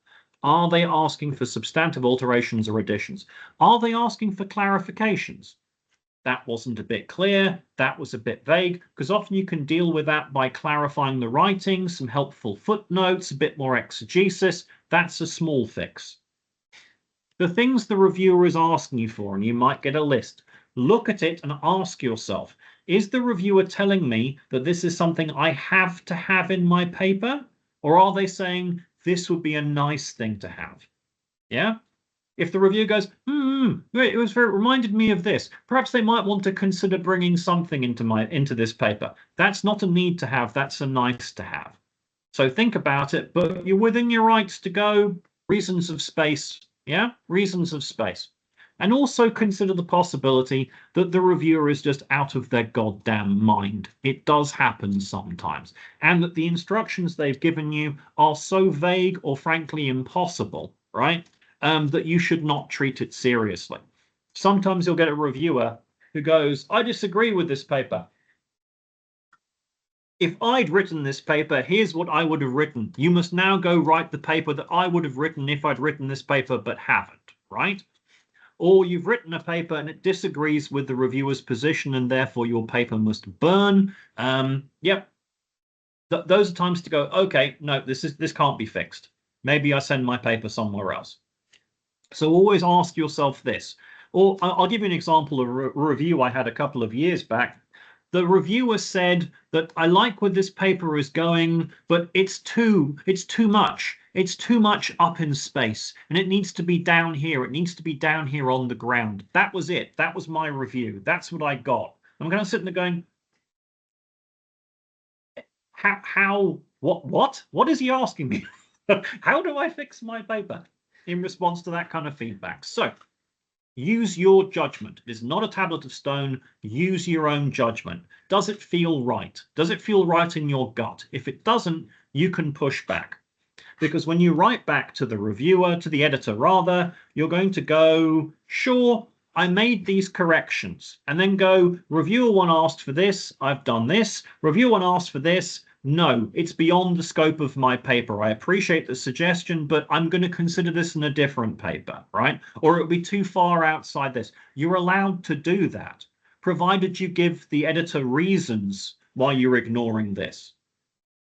Are they asking for substantive alterations or additions? Are they asking for clarifications? That wasn't a bit clear, that was a bit vague, because often you can deal with that by clarifying the writing, some helpful footnotes, a bit more exegesis. That's a small fix. The things the reviewer is asking you for, and you might get a list, look at it and ask yourself, is the reviewer telling me that this is something I have to have in my paper? Or are they saying this would be a nice thing to have? Yeah? If the review goes, it reminded me of this, perhaps they might want to consider bringing something into this paper. That's not a need to have, that's a nice to have. So think about it, but you're within your rights to go, reasons of space, yeah? Reasons of space. And also consider the possibility that the reviewer is just out of their goddamn mind. It does happen sometimes. And that the instructions they've given you are so vague or frankly impossible, right? That you should not treat it seriously. Sometimes you'll get a reviewer who goes, I disagree with this paper. If I'd written this paper, here's what I would have written. You must now go write the paper that I would have written if I'd written this paper but haven't, right? Or you've written a paper and it disagrees with the reviewer's position and therefore your paper must burn. Yep. Those are times to go, okay, no, this can't be fixed. Maybe I send my paper somewhere else. So always ask yourself this. Or I'll give you an example of a review I had a couple of years back. The reviewer said that I like where this paper is going, but it's too much. It's too much up in space, and it needs to be down here. It needs to be down here on the ground. That was it. That was my review. That's what I got. I'm kind of sitting there going, what is he asking me? How do I fix my paper in response to that kind of feedback? So use your judgment. It is not a tablet of stone. Use your own judgment. Does it feel right? Does it feel right in your gut? If it doesn't, you can push back. Because when you write back to the reviewer, to the editor rather, you're going to go, sure, I made these corrections. And then go, reviewer one asked for this, I've done this. Reviewer one asked for this. No, it's beyond the scope of my paper. I appreciate the suggestion, but I'm going to consider this in a different paper, right? Or it would be too far outside this. You're allowed to do that, provided you give the editor reasons why you're ignoring this.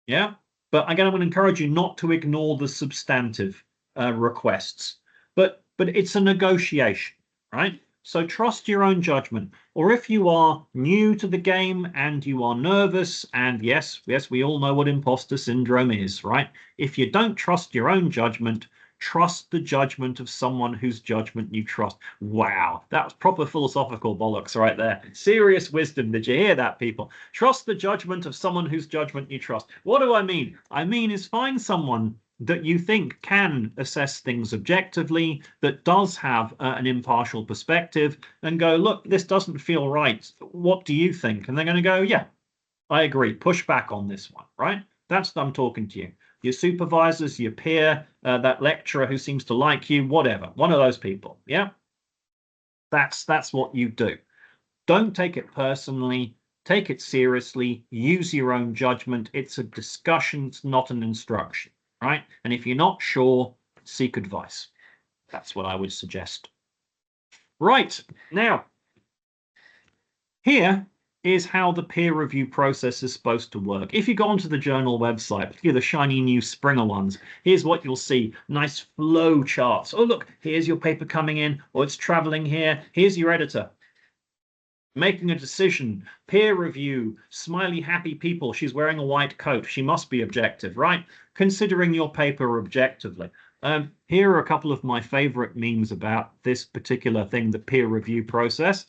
Yeah? But again, I'm going to encourage you not to ignore the substantive requests. But it's a negotiation, right? So trust your own judgment. Or if you are new to the game and you are nervous, and yes, we all know what imposter syndrome is, right? If you don't trust your own judgment, trust the judgment of someone whose judgment you trust. Wow, that was proper philosophical bollocks right there. Serious wisdom. Did you hear that, people? Trust the judgment of someone whose judgment you trust. What do I mean? I mean is find someone that you think can assess things objectively, that does have an impartial perspective, and go, look, this doesn't feel right. What do you think? And they're going to go, yeah, I agree. Push back on this one, right? That's I'm talking to you. Your supervisors, your peer, that lecturer who seems to like you, whatever. One of those people, yeah? That's what you do. Don't take it personally. Take it seriously. Use your own judgment. It's a discussion. It's not an instruction. Right? And if you're not sure, seek advice. That's what I would suggest. Right. Now, here is how the peer review process is supposed to work. If you go onto the journal website, particularly the shiny new Springer ones, here's what you'll see. Nice flow charts. Oh, look, here's your paper coming in, or it's traveling here. Here's your editor. Making a decision, peer review, smiley, happy people. She's wearing a white coat. She must be objective, right? Considering your paper objectively. Here are a couple of my favorite memes about this particular thing, the peer review process.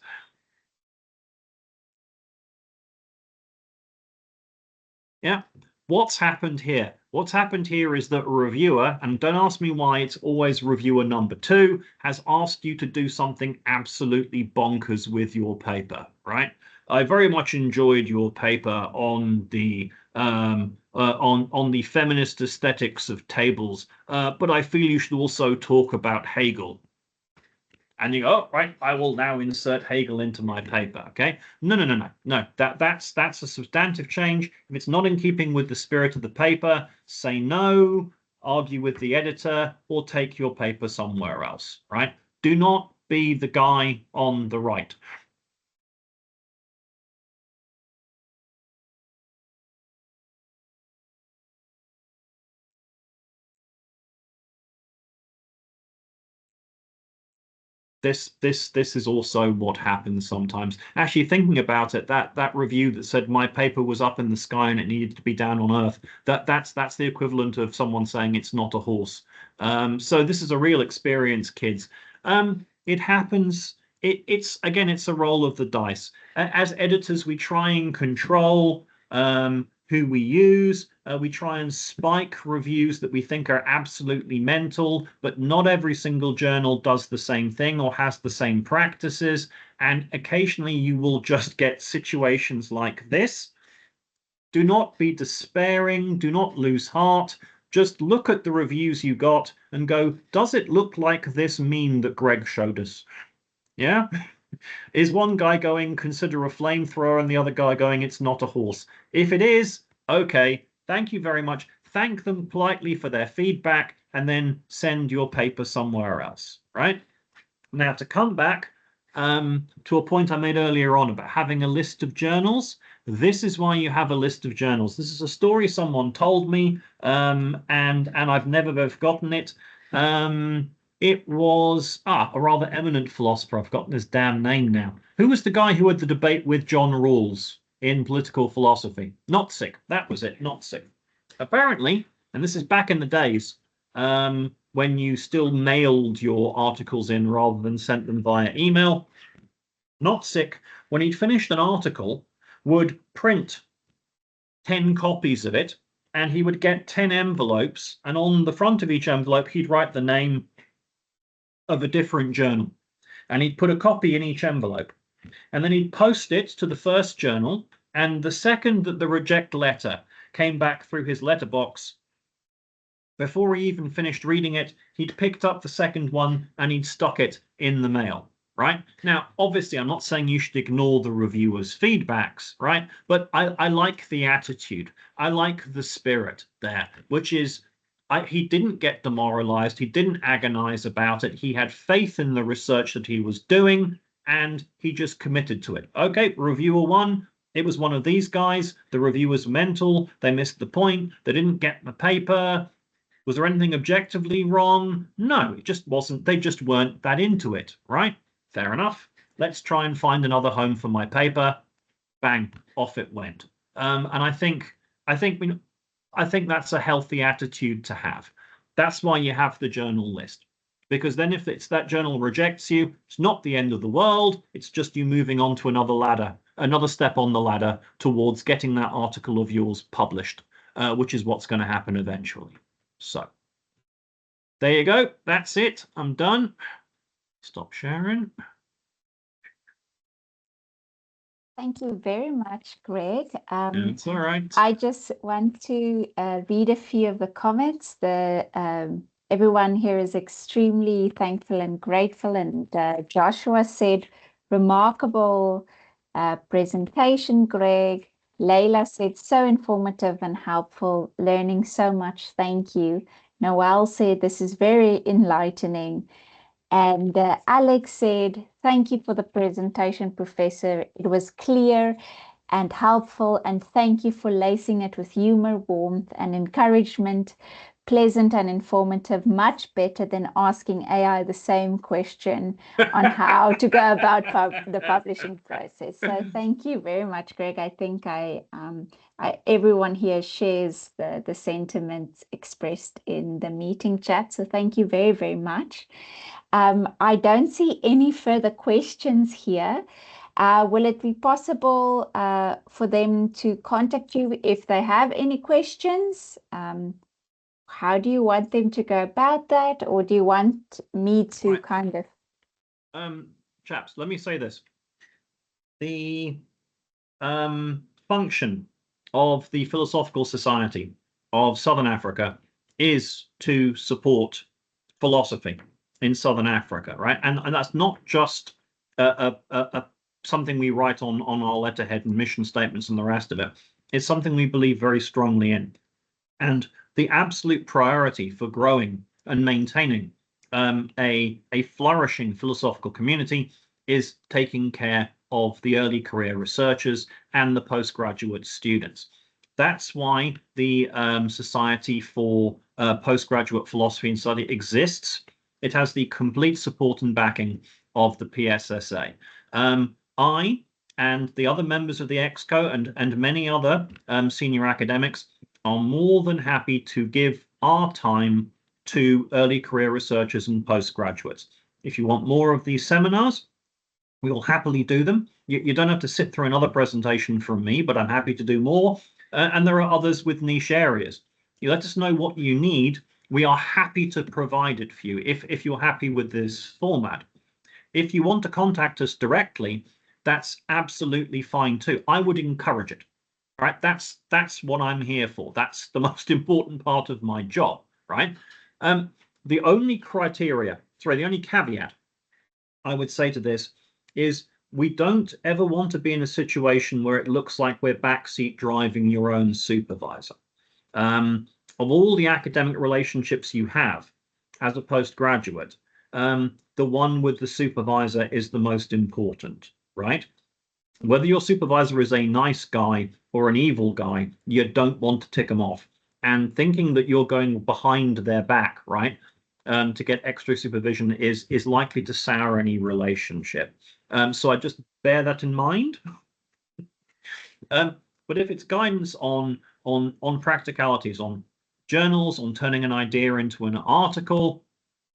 Yeah. What's happened here? What's happened here is that a reviewer, and don't ask me why, it's always reviewer number 2, has asked you to do something absolutely bonkers with your paper, right? I very much enjoyed your paper on the on the feminist aesthetics of tables, but I feel you should also talk about Hegel. And you go, oh, right, I will now insert Hegel into my paper. Okay. No. That's a substantive change. If it's not in keeping with the spirit of the paper, say no, argue with the editor, or take your paper somewhere else, right? Do not be the guy on the right. This is also what happens sometimes. Actually, thinking about it, that review that said my paper was up in the sky and it needed to be down on Earth, that's the equivalent of someone saying it's not a horse. So this is a real experience, kids. It happens. It's again, it's a roll of the dice. As editors, we try and control who we use. We try and spike reviews that we think are absolutely mental, but not every single journal does the same thing or has the same practices. And occasionally you will just get situations like this. Do not be despairing. Do not lose heart. Just look at the reviews you got and go, does it look like this meme that Greg showed us? Yeah? Is one guy going, consider a flamethrower, and the other guy going, it's not a horse? If it is, okay, thank you very much. Thank them politely for their feedback, and then send your paper somewhere else, right? Now, to come back to a point I made earlier on about having a list of journals, this is why you have a list of journals. This is a story someone told me, and I've never forgotten it. It was a rather eminent philosopher. I've forgotten his damn name now. Who was the guy who had the debate with John Rawls in political philosophy? Nozick. That was it. Nozick. Apparently, and this is back in the days when you still mailed your articles in rather than sent them via email. Nozick, when he'd finished an article, would print 10 copies of it, and he would get 10 envelopes, and on the front of each envelope, he'd write the name of a different journal, and he'd put a copy in each envelope, and then he'd post it to the first journal, and the second that the reject letter came back through his letterbox, before he even finished reading it, he'd picked up the second one and he'd stuck it in the mail, right? Now, obviously, I'm not saying you should ignore the reviewer's feedbacks, right? But I like the attitude. I like the spirit there, which is he didn't get demoralized. He didn't agonize about it. He had faith in the research that he was doing, and he just committed to it. Okay, reviewer 1, it was one of these guys. The reviewer's mental. They missed the point. They didn't get the paper. Was there anything objectively wrong? No, it just wasn't. They just weren't that into it, right? Fair enough. Let's try and find another home for my paper. Bang, off it went. And I think that's a healthy attitude to have. That's why you have the journal list. Because then if it's that journal rejects you, it's not the end of the world. It's just you moving on to another ladder, another step on the ladder towards getting that article of yours published, which is what's going to happen eventually. So there you go. That's it. I'm done. Stop sharing. Thank you very much, Greg. It's all right. I just want to read a few of the comments. Everyone here is extremely thankful and grateful. And Joshua said, remarkable presentation, Greg. Layla said, so informative and helpful, learning so much. Thank you. Noel said, this is very enlightening. And Alex said, thank you for the presentation, Professor. It was clear and helpful, and thank you for lacing it with humor, warmth, and encouragement. pleasant and informative, much better than asking AI the same question on how to go about the publishing process. So thank you very much, Greg. I think everyone here shares the sentiments expressed in the meeting chat. So thank you very, very much. I don't see any further questions here. Will it be possible for them to contact you if they have any questions? How do you want them to go about that? Or do you want me to kind of... Chaps, let me say this. The function of the Philosophical Society of Southern Africa is to support philosophy in Southern Africa, right? And that's not just something we write on our letterhead and mission statements and the rest of it. It's something we believe very strongly in. And the absolute priority for growing and maintaining a flourishing philosophical community is taking care of the early career researchers and the postgraduate students. That's why the Society for Postgraduate Philosophy and Study exists. It has the complete support and backing of the PSSA. I and the other members of the EXCO and many other senior academics are more than happy to give our time to early career researchers and postgraduates. If you want more of these seminars, we will happily do them. You don't have to sit through another presentation from me, but I'm happy to do more. And there are others with niche areas. You let us know what you need. We are happy to provide it for you if you're happy with this format. If you want to contact us directly, that's absolutely fine too. I would encourage it. Right, that's what I'm here for. That's the most important part of my job, right? The only caveat I would say to this is we don't ever want to be in a situation where it looks like we're backseat driving your own supervisor. Of all the academic relationships you have as a postgraduate, the one with the supervisor is the most important, right? Whether your supervisor is a nice guy or an evil guy, you don't want to tick them off. And thinking that you're going behind their back, right, to get extra supervision is likely to sour any relationship. So I just bear that in mind. But if it's guidance on practicalities, on journals, on turning an idea into an article,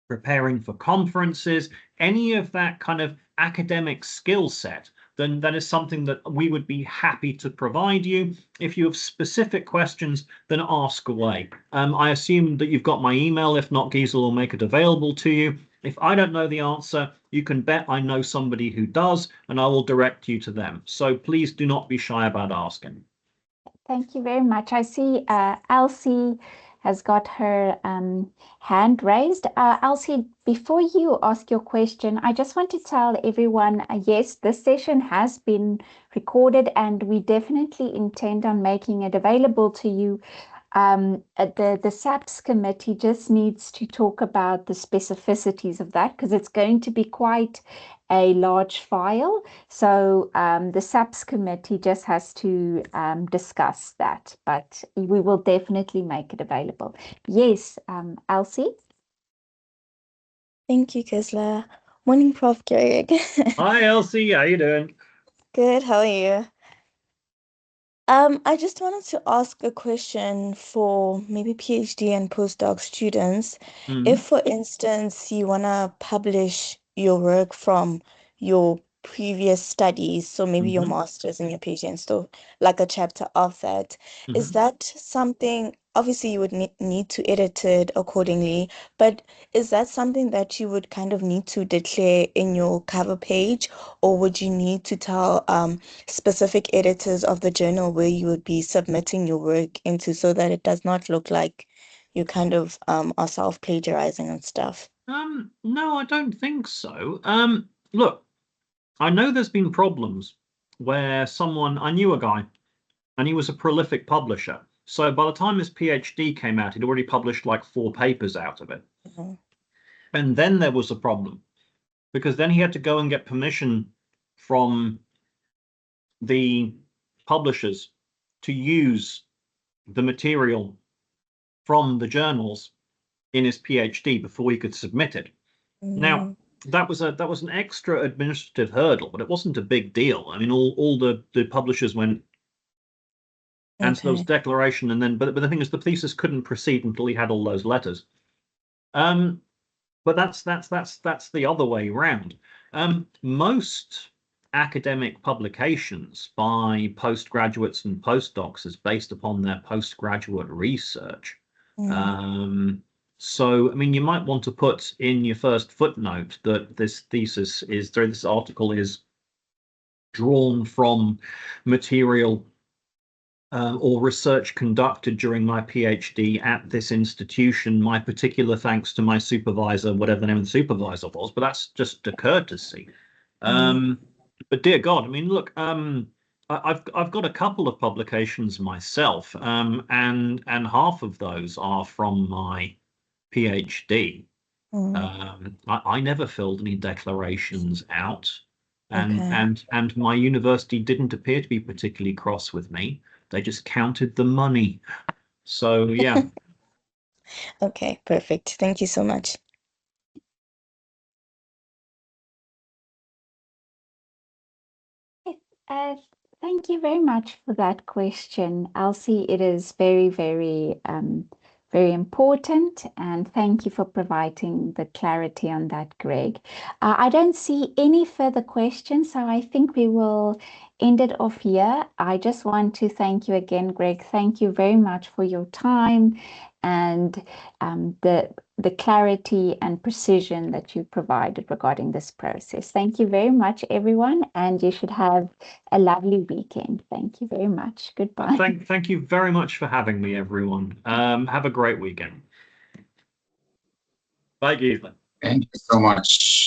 preparing for conferences, any of that kind of academic skill set, then that is something that we would be happy to provide you. If you have specific questions, then ask away. I assume that you've got my email. If not, Gisela will make it available to you. If I don't know the answer, you can bet I know somebody who does, and I will direct you to them. So please do not be shy about asking. Thank you very much. I see Elsie has got her hand raised. Elsie, before you ask your question, I just want to tell everyone, yes, this session has been recorded and we definitely intend on making it available to you. The SAPS committee just needs to talk about the specificities of that because it's going to be quite a large file. So the SAPS committee just has to discuss that, but we will definitely make it available. Yes, Elsie? Thank you, Gisela. Morning, Prof. Greg. Hi, Elsie. How you doing? Good. How are you? I just wanted to ask a question for maybe PhD and postdoc students. If, for instance, you want to publish your work from your previous studies, so maybe your master's and your PhD and stuff, like a chapter of that, is that something, obviously you would need to edit it accordingly, but is that something that you would kind of need to declare in your cover page, or would you need to tell specific editors of the journal where you would be submitting your work into so that it does not look like you kind of are self-plagiarizing and stuff? No, I don't think so. Look, I know there's been problems where I knew a guy and he was a prolific publisher. So by the time his PhD came out, he'd already published like 4 papers out of it. And then there was a problem because then he had to go and get permission from the publishers to use the material from the journals in his PhD before he could submit it. Now, that was an extra administrative hurdle, but it wasn't a big deal. I mean, all the publishers went and so there was declaration, and then but the thing is, the thesis couldn't proceed until he had all those letters. But that's the other way around. Most academic publications by postgraduates and postdocs is based upon their postgraduate research. So, I mean, you might want to put in your first footnote that this article is drawn from material or research conducted during my PhD at this institution. My particular thanks to my supervisor, whatever the name of the supervisor was, but that's just a courtesy. But dear God, I mean, look, I've got a couple of publications myself, and half of those are from my PhD. I never filled any declarations out, and my university didn't appear to be particularly cross with me. They just counted the money. So yeah. Okay, perfect. Thank you so much. Thank you very much for that question, Elsie. It is very, very, very important, and thank you for providing the clarity on that, Greg. I don't see any further questions, so I think we will end it off here. I just want to thank you again, Greg. Thank you very much for your time and the clarity and precision that you provided regarding this process. Thank you very much, everyone, and you should have a lovely weekend. Thank you very much. Goodbye. Thank you very much for having me, everyone. Have a great weekend. Bye, Gisela. Thank you so much.